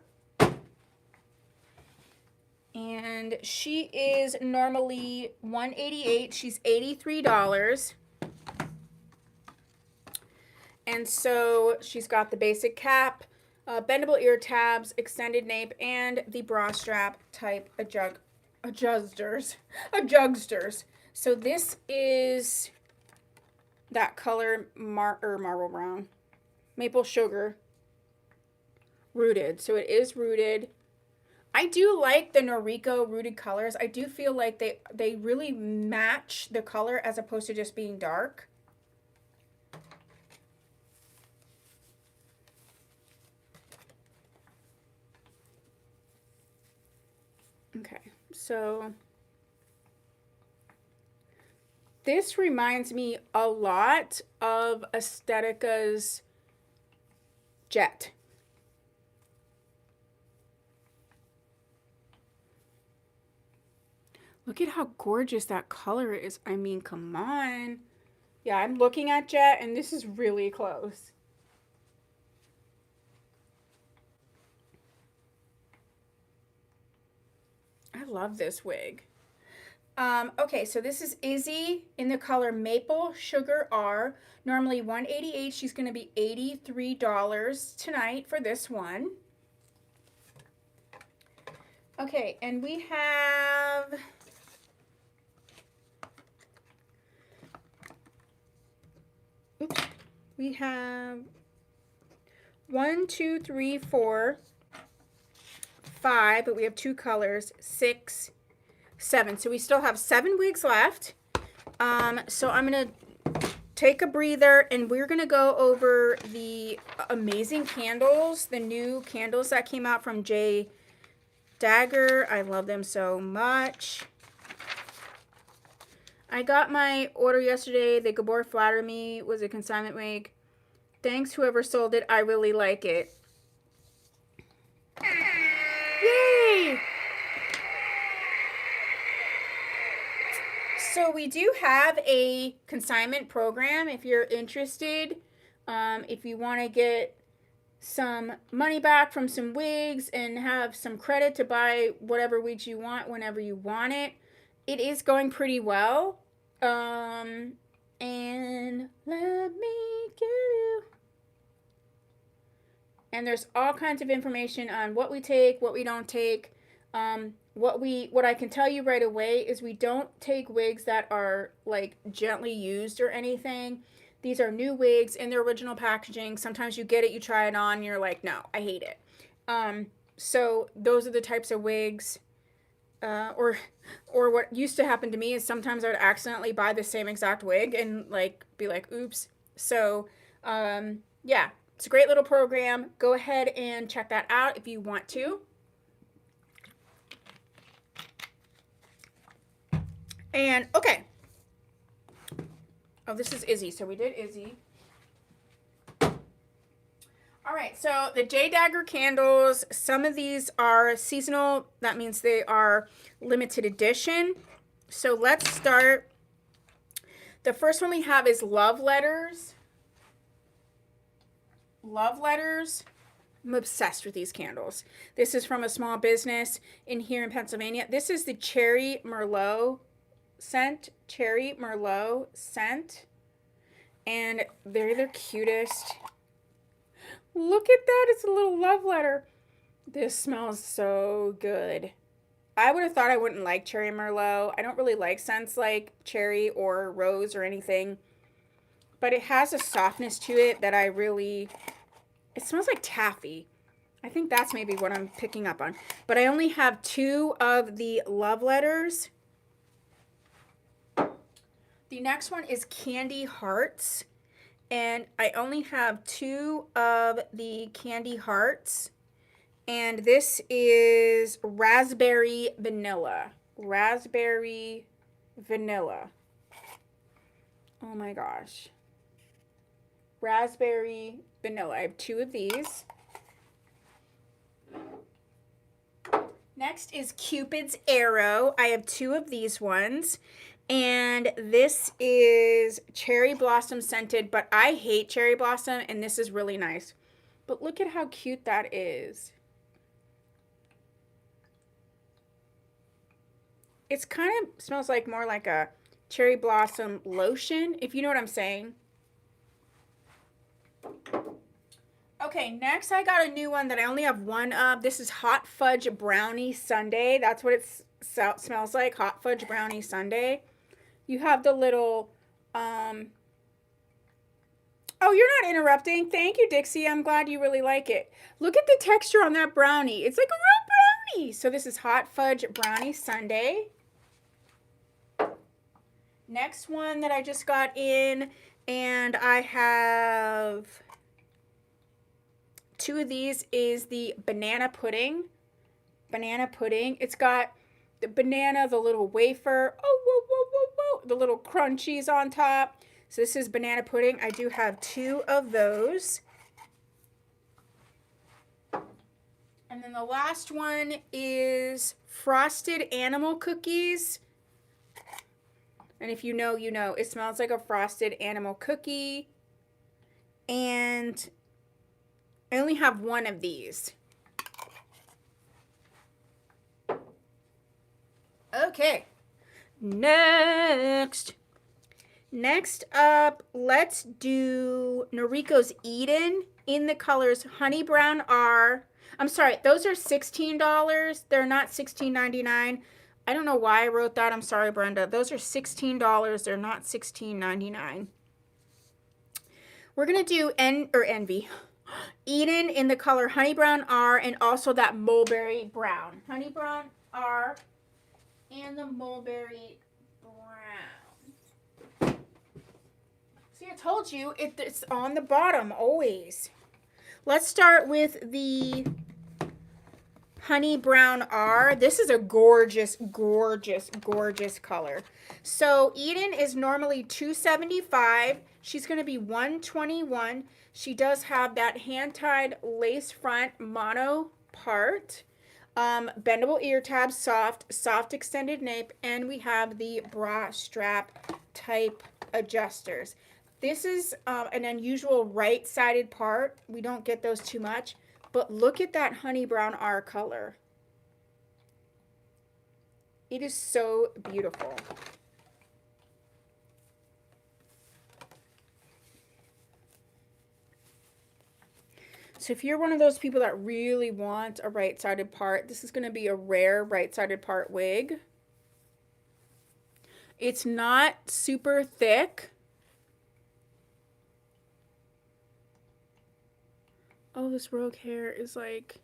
And she is normally $188. She's $83. And so she's got the basic cap, bendable ear tabs, extended nape, and the bra strap type adjusters. So this is that color Marble Brown. Maple Sugar. Rooted. So it is rooted. I do like the Noriko rooted colors. I do feel like they really match the color as opposed to just being dark. Okay, so this reminds me a lot of Aesthetica's Jet. Look at how gorgeous that color is. I mean, come on. Yeah, I'm looking at Jet, and this is really close. I love this wig. Okay, so this is Izzy in the color Maple Sugar R. Normally $188. She's going to be $83 tonight for this one. Okay, and we have we have 1, 2, 3, 4, 5, but we have 2 colors, 6, 7. So we still have 7 wigs left. So I'm going to take a breather and we're going to go over the amazing candles, the new candles that came out from J Dagger. I love them so much. I got my order yesterday. The Gabor Flatter Me was a consignment wig. Thanks whoever sold it. I really like it. Yay! So we do have a consignment program if you're interested. If you want to get some money back from some wigs and have some credit to buy whatever wigs you want whenever you want it. It is going pretty well. And let me give you. And there's all kinds of information on what we take, what we don't take. What I can tell you right away is we don't take wigs that are like gently used or anything. These are new wigs in their original packaging. Sometimes you get it, you try it on, and you're like, no, I hate it. So those are the types of wigs. Or what used to happen to me is sometimes I would accidentally buy the same exact wig and like be like, oops. So yeah, it's a great little program. Go ahead and check that out if you want to. And okay. Oh, this is Izzy. So we did Izzy. All right, so the J Dagger candles, some of these are seasonal. That means they are limited edition. So let's start. The first one we have is Love Letters. Love Letters. I'm obsessed with these candles. This is from a small business in here in Pennsylvania. This is the Cherry Merlot scent. Cherry Merlot scent. And they're the cutest. Look at that. It's a little love letter. This smells so good. I would have thought I wouldn't like Cherry Merlot. I don't really like scents like cherry or rose or anything. But it has a softness to it that I really... It smells like taffy. I think that's maybe what I'm picking up on. But I only have 2 of the love letters. The next one is Candy Hearts. And I only have 2 of the Candy Hearts. And this is Raspberry Vanilla. Raspberry Vanilla. Oh my gosh. Raspberry Vanilla. I have 2 of these. Next is Cupid's Arrow. I have 2 of these ones. And this is Cherry Blossom scented, but I hate Cherry Blossom, and this is really nice. But look at how cute that is. It's kind of smells like more like a Cherry Blossom lotion, if you know what I'm saying. Okay, next I got a new one that I only have 1 of. This is Hot Fudge Brownie Sundae. That's what it smells like, Hot Fudge Brownie Sundae. You have the little, oh, you're not interrupting. Thank you, Dixie. I'm glad you really like it. Look at the texture on that brownie. It's like a real brownie. So this is Hot Fudge Brownie Sundae. Next one that I just got in, and I have 2 of these, is the Banana Pudding. Banana Pudding. It's got the banana, the little wafer, oh, whoa, whoa, whoa, whoa, the little crunchies on top. So this is Banana Pudding. I do have 2 of those. And then the last one is Frosted Animal Cookies. And if you know, you know. It smells like a frosted animal cookie. And I only have 1 of these. Okay. Next up, let's do Noriko's Eden in the colors Honey Brown R. I'm sorry, those are $16. They're not $16.99. I don't know why I wrote that. I'm sorry, Brenda. Those are $16. They're not $16.99. We're going to do Envy. Eden in the color Honey Brown R and also that Mulberry Brown. Honey Brown R and the Mulberry Brown. See, I told you, it's on the bottom always. Let's start with the Honey Brown R. This is a gorgeous, gorgeous, gorgeous color. So Eden is normally $275. She's going to be $121. She does have that hand-tied lace front mono part. Bendable ear tabs, soft extended nape, and we have the bra strap type adjusters. This is an unusual right-sided part. We don't get those too much. But look at that Honey Brown R color. It is so beautiful. So if you're one of those people that really want a right-sided part, this is going to be a rare right-sided part wig. It's not super thick. Oh, this rogue hair is like...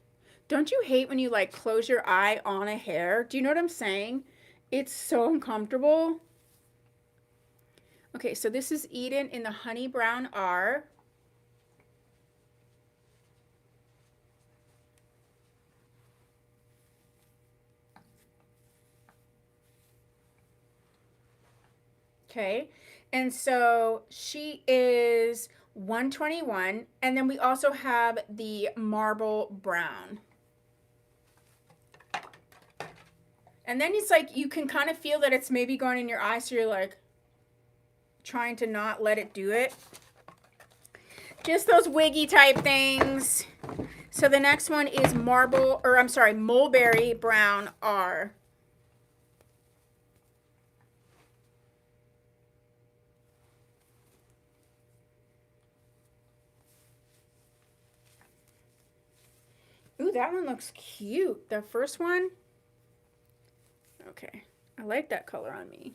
Don't you hate when you like close your eye on a hair? Do you know what I'm saying? It's so uncomfortable. Okay, so this is Eden in the Honey Brown R. Okay, and so she is $121, and then we also have the Marble Brown. And then it's like you can kind of feel that it's maybe going in your eye, so you're like trying to not let it do it. Just those wiggy type things. So the next one is Mulberry Brown R. Ooh, that one looks cute. The first one. Okay, I like that color on me.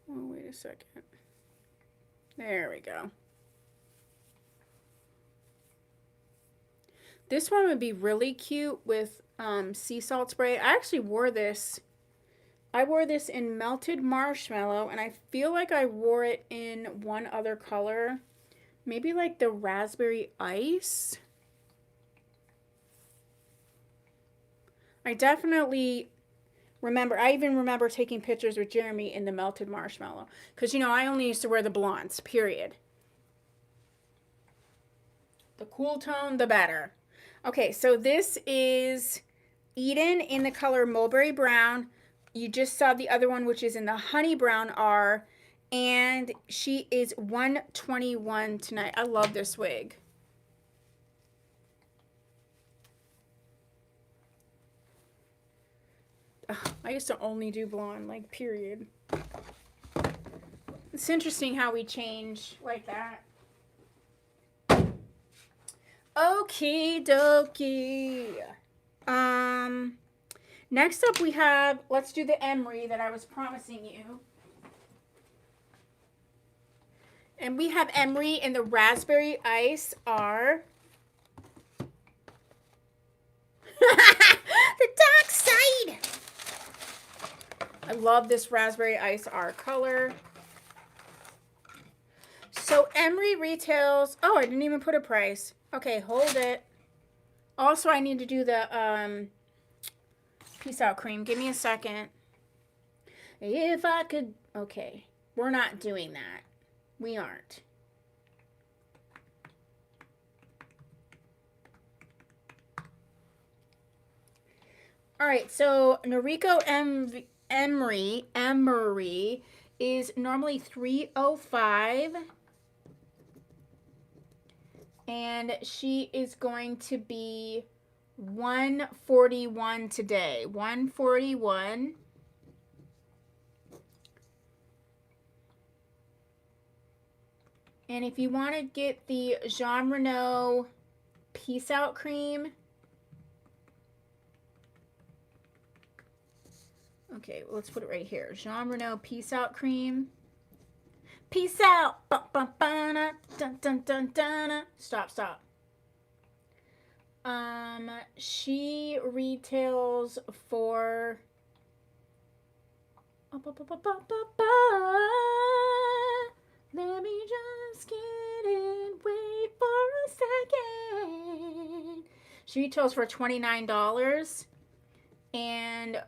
Oh, wait a second. There we go. This one would be really cute with sea salt spray. I actually wore this. I wore this in Melted Marshmallow, and I feel like I wore it in one other color. Maybe like the Raspberry Ice. I definitely remember, I even remember taking pictures with Jeremy in the Melted Marshmallow. Because, you know, I only used to wear the blondes, period. The cool tone, the better. Okay, so this is Eden in the color Mulberry Brown. You just saw the other one, which is in the Honey Brown R. And she is $121 tonight. I love this wig. Ugh, I used to only do blonde, like, period. It's interesting how we change like that. Okie dokie. Next up we have, let's do the Emery that I was promising you. And we have Emery in the Raspberry Ice R. The dark side. I love this Raspberry Ice R color. So Emery retails, oh, I didn't even put a price. Okay, hold it. Also, I need to do the Peace Out cream. Give me a second. If I could, okay. We're not doing that. We aren't. All right, so Noriko Emery is normally $305. And she is going to be $141 today. $141. And if you want to get the Jean Renault Peace Out Cream, okay, let's put it right here. Jean Renault Peace Out Cream. Peace out. Ba, ba, ba, na, dun, dun, dun, dun, stop, stop. She retails for let me just get it. Wait for a second. She retails for $29, and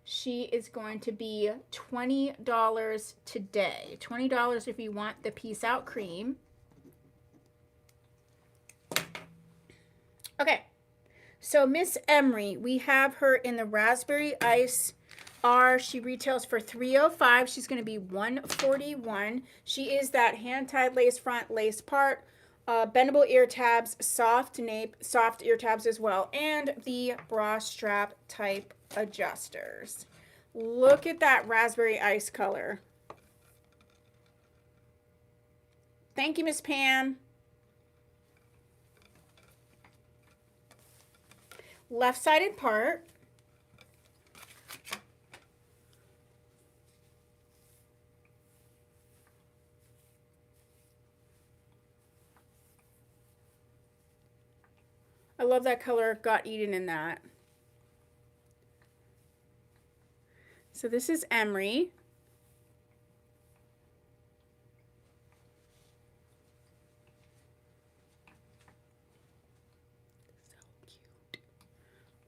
she is going to be $20 today. $20 if you want the Peace Out Cream. Okay, so Miss Emery, we have her in the Raspberry Ice R. She retails for $305. She's going to be $141. She is that hand-tied lace front, lace part, bendable ear tabs, soft nape, soft ear tabs as well, and the bra strap type adjusters. Look at that Raspberry Ice color. Thank you, Miss Pam. Left-sided part. I love that color, got eaten in that. So this is Emery.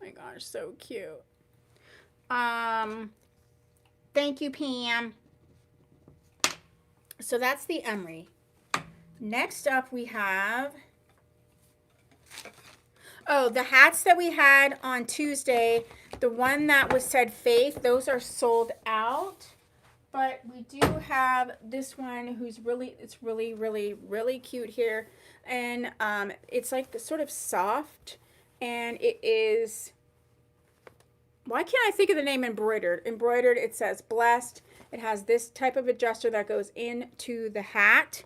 My gosh, so cute. Thank you, Pam. So that's the Emery. Next up we have, oh, the hats that we had on Tuesday, the one that was said Faith, those are sold out. But we do have this one who's really, it's really, really, really cute here. And it's like sort of soft. And it is, why can't I think of the name embroidered? Embroidered, it says blessed. It has this type of adjuster that goes into the hat.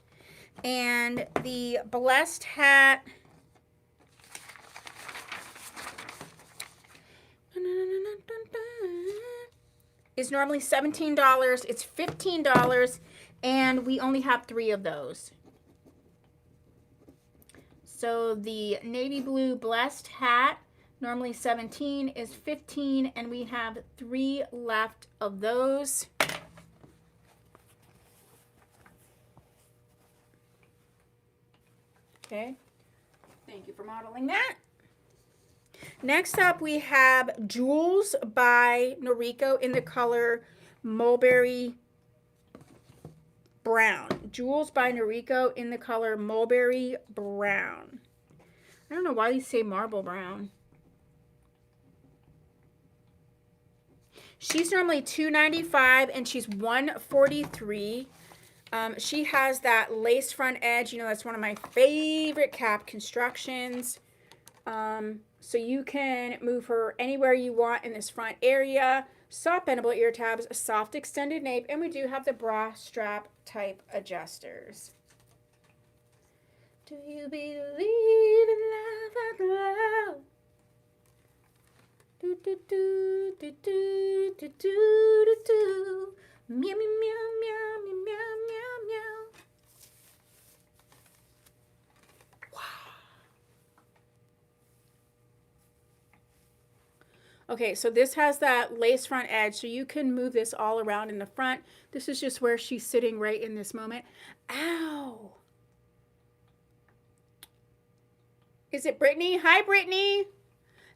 And the blessed hat is normally $17. It's $15, and we only have 3 of those. So the navy blue blessed hat, normally $17, is $15, and we have 3 left of those. Okay, thank you for modeling that. Next up, we have Jewels by Noriko in the color Mulberry Brown. Jewels by Noriko in the color Mulberry Brown. I don't know why these say marble brown. She's normally $295 and she's $143. She has that lace front edge. You know, that's one of my favorite cap constructions. So you can move her anywhere you want in this front area. Soft bendable ear tabs, soft extended nape, and we do have the bra strap type adjusters. Do you believe in love after love? Do do do do do do do do do. Meow meow meow meow meow meow meow. Okay, so this has that lace front edge, so you can move this all around in the front. This is just where she's sitting right in this moment. Ow! Is it Brittany? Hi, Brittany.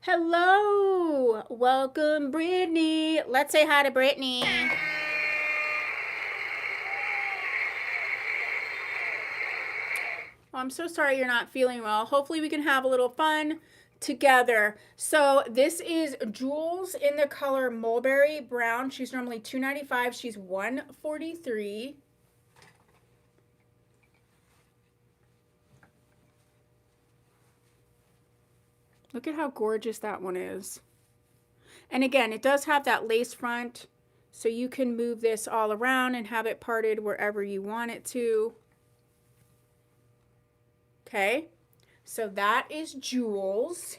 Hello. Welcome, Brittany. Let's say hi to Brittany. Oh, I'm so sorry you're not feeling well. Hopefully we can have a little fun together. So this is Jewels in the color Mulberry Brown. She's normally $295. She's $143. Look at how gorgeous that one is. And again, it does have that lace front, so you can move this all around and have it parted wherever you want it to. Okay, so that is Jules.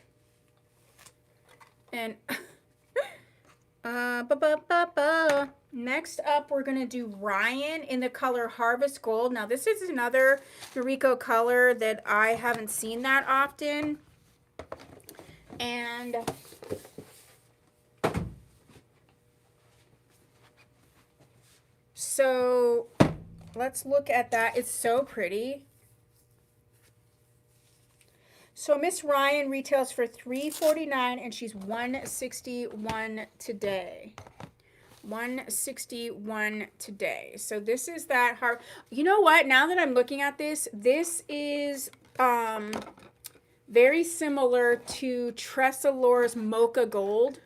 And next up, we're going to do Ryan in the color Harvest Gold. Now, this is another Noriko color that I haven't seen that often. And so let's look at that. It's so pretty. So Miss Ryan retails for $3.49 and she's $161 today. $161 today. So this is that hard. You know what? Now that I'm looking at this, this is very similar to Tresalore's Mocha Gold.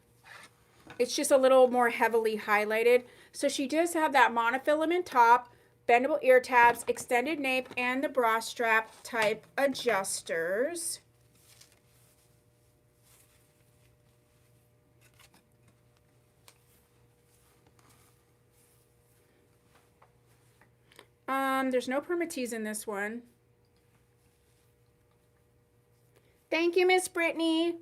It's just a little more heavily highlighted. So she does have that monofilament top, bendable ear tabs, extended nape, and the bra strap type adjusters. There's no permatease in this one. Thank you, Miss Brittany.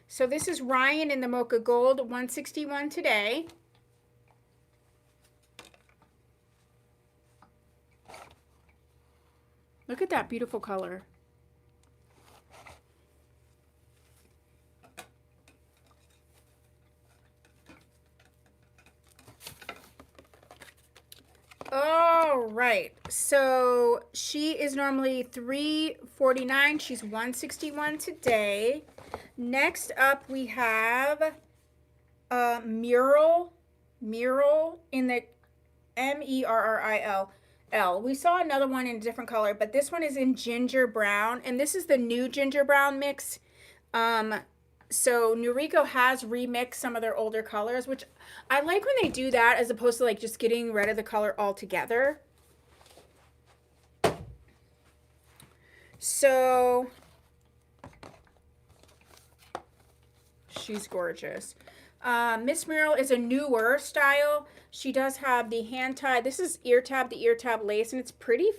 So this is Ryan in the Mocha Gold, $161 today. Look at that beautiful color. All right, so she is normally $3.49. She's $161 today. Next up, we have Mural in the Merril. We saw another one in a different color, but this one is in ginger brown, and this is the new ginger brown mix. So Noriko has remixed some of their older colors, which I like when they do that as opposed to like just getting rid of the color altogether. So she's gorgeous. Miss Merril is a newer style. She does have the hand tie. This is the ear tab lace, and it's pretty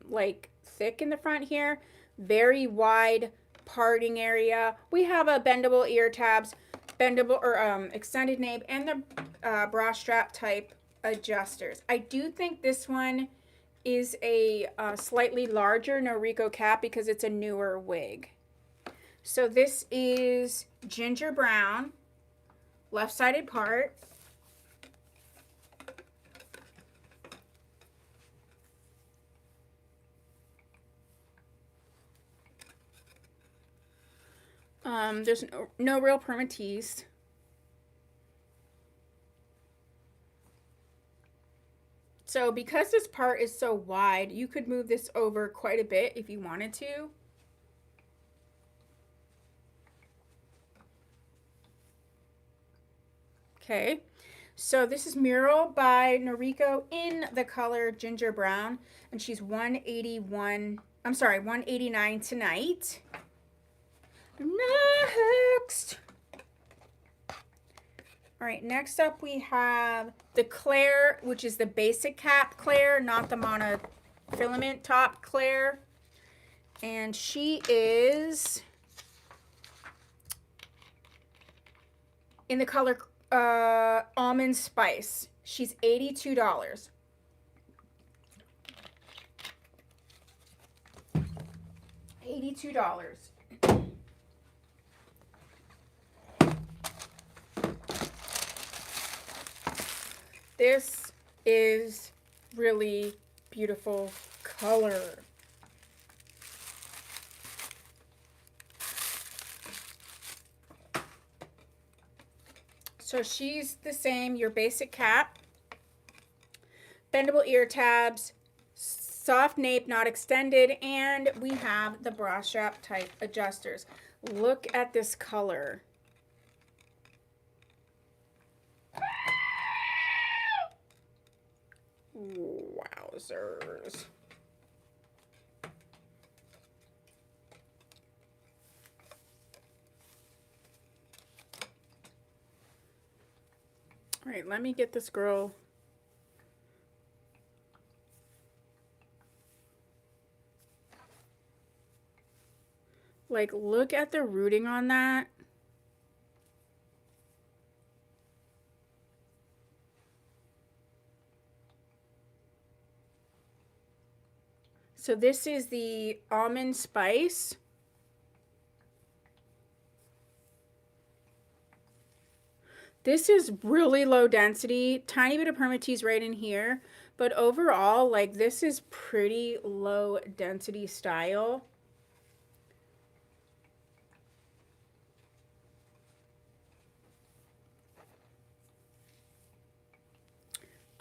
like thick in the front here. Very wide parting area. We have a bendable ear tabs, bendable or extended nape, and the bra strap type adjusters. I do think this one is a slightly larger Noriko cap because it's a newer wig. So this is ginger brown, left-sided part. There's no real permatease. So because this part is so wide, you could move this over quite a bit if you wanted to. Okay, so this is Mural by Noriko in the color ginger brown, and she's $189 tonight. Next. All right, next up we have the Claire, which is the basic cap Claire, not the monofilament top Claire. And she is in the color Almond Spice. She's $82. $82. This is really beautiful color. So she's the same, your basic cap, bendable ear tabs, soft nape, not extended, and we have the bra strap type adjusters. Look at this color. Wowzers. right, let me get this girl. Like, look at the rooting on that. So this is the almond spice. This is really low density, tiny bit of permatease right in here, but overall, like, this is pretty low density style.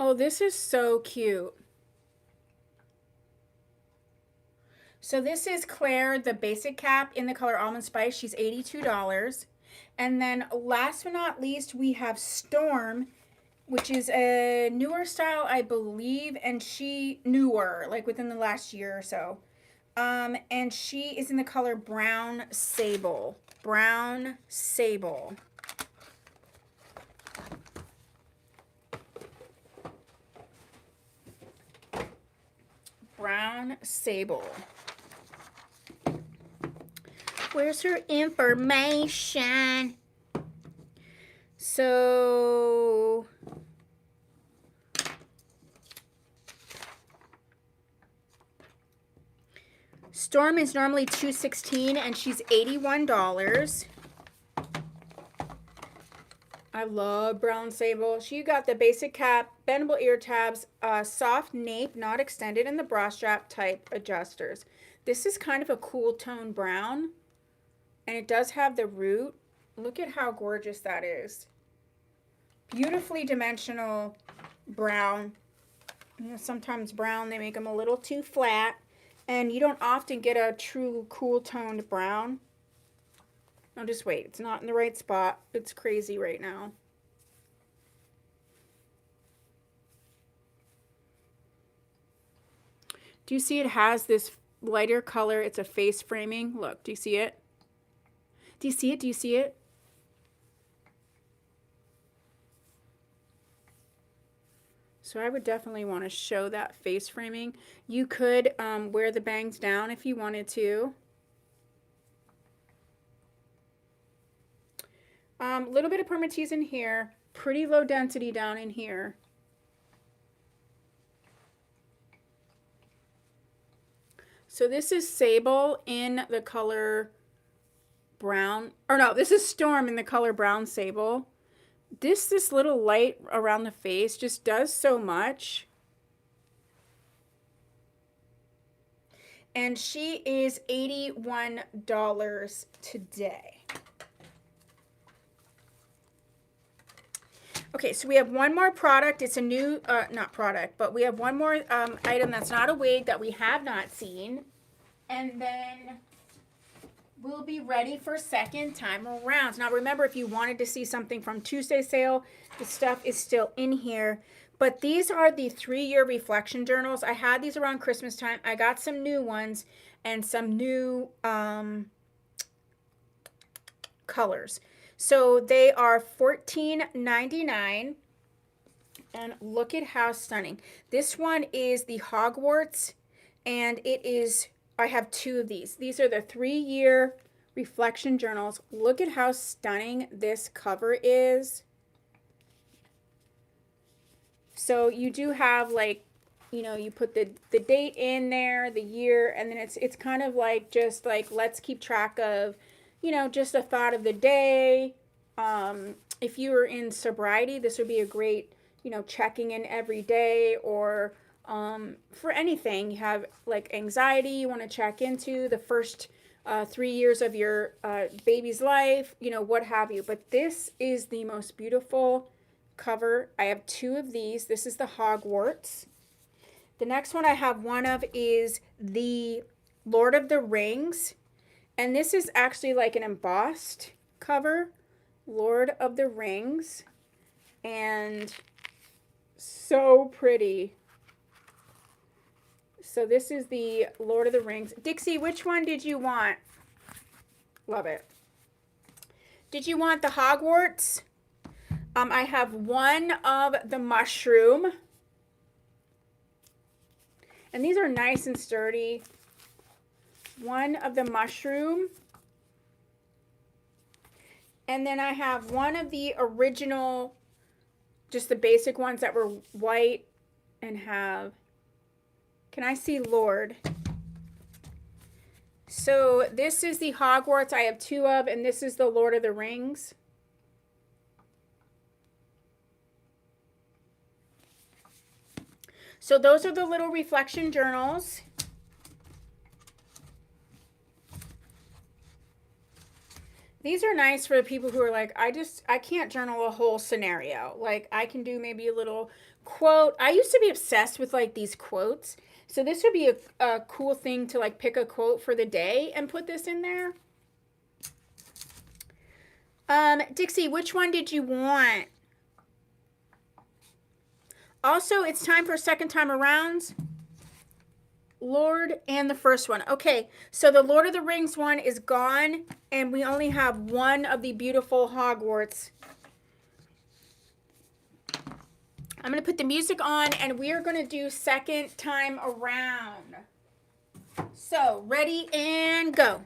Oh, this is so cute. So this is Claire, the basic cap in the color Almond Spice. She's $82. And then last but not least, we have Storm, which is a newer style, I believe, and she newer, like within the last year or so. And she is in the color Brown Sable. Brown Sable. Brown Sable. Where's her information? So Storm is normally $216 and she's $81. I love Brown Sable. She got the basic cap, bendable ear tabs, soft nape, not extended, and the bra strap type adjusters. This is kind of a cool tone brown, and it does have the root. Look at how gorgeous that is. Beautifully dimensional brown. You know, sometimes brown, they make them a little too flat, and you don't often get a true cool toned brown. No, just wait. It's not in the right spot. It's crazy right now. Do you see it has this lighter color? It's a face framing. Look, do you see it? Do you see it? Do you see it? So I would definitely want to show that face framing. You could wear the bangs down if you wanted to. Little bit of permatease in here. Pretty low density down in here. So this is Sable in the color brown. Or no, this is Storm in the color Brown Sable. This little light around the face just does so much. And she is $81 today. Okay, so we have one more product. It's a new, not product, but we have one more item that's not a wig that we have not seen. And then we'll be ready for second time around. Now remember, if you wanted to see something from Tuesday's sale, the stuff is still in here. But these are the 3-year reflection journals. I had these around Christmas time. I got some new ones and some new colors. So they are $14.99. And look at how stunning. This one is the Hogwarts, and it is, I have 2 of these. These are the 3-year reflection journals. Look at how stunning this cover is. So you do have, like, you know, you put the date in there, the year, and then it's kind of like just like, let's keep track of, you know, just a thought of the day. If you were in sobriety, this would be a great, you know, checking in every day, or for anything. You have like anxiety you want to check into, the first 3 years of your baby's life, you know, what have you. But this is the most beautiful cover. I have 2 of these. This is the Hogwarts. The next one I have one of is the Lord of the Rings. And this is actually like an embossed cover. Lord of the Rings. And so pretty. So this is the Lord of the Rings. Dixie, which one did you want? Love it. Did you want the Hogwarts? I have one of the mushroom. And these are nice and sturdy. One of the mushroom. And then I have one of the original, just the basic ones that were white and have, can I see Lord? So this is the Hogwarts I have two of, and this is the Lord of the Rings. So those are the little reflection journals. These are nice for the people who are like, I can't journal a whole scenario. Like, I can do maybe a little quote. I used to be obsessed with like these quotes. So this would be a cool thing to like pick a quote for the day and put this in there. Dixie, which one did you want? Also, it's time for second time arounds. Lord and the first one. Okay, so the Lord of the Rings one is gone, and we only have one of the beautiful Hogwarts. I'm going to put the music on, and we are going to do second time around. So, ready and go.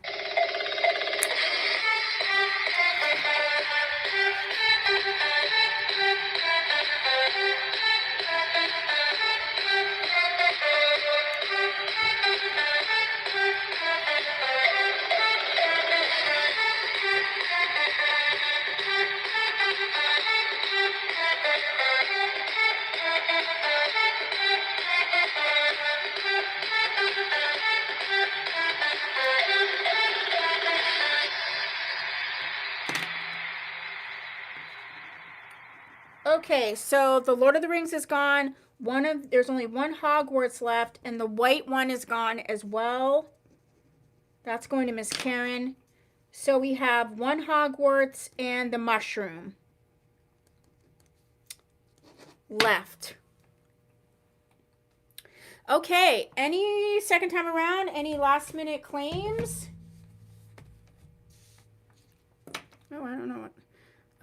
Okay, so the Lord of the Rings is gone. There's only one Hogwarts left, and the white one is gone as well. That's going to Miss Karen. So we have one Hogwarts and the mushroom left. Okay, any second time around, any last minute claims? Oh, I don't know what.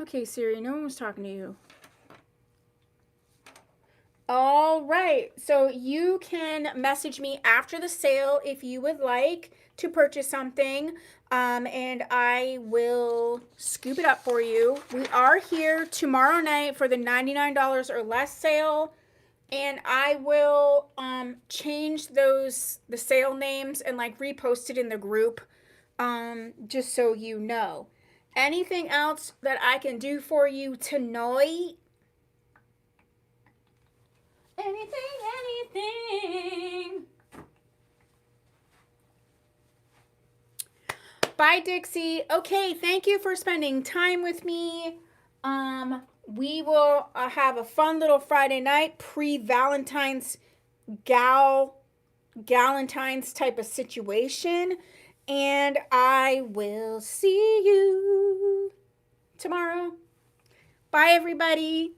Okay, Siri, no one was talking to you. All right, so you can message me after the sale if you would like to purchase something, and I will scoop it up for you. We are here tomorrow night for the $99 or less sale, and I will change the sale names and like repost it in the group, just so you know. Anything else that I can do for you tonight? Anything. Bye, Dixie. Okay, thank you for spending time with me. We will have a fun little Friday night, pre-Valentine's Galentine's type of situation. And I will see you tomorrow. Bye, everybody.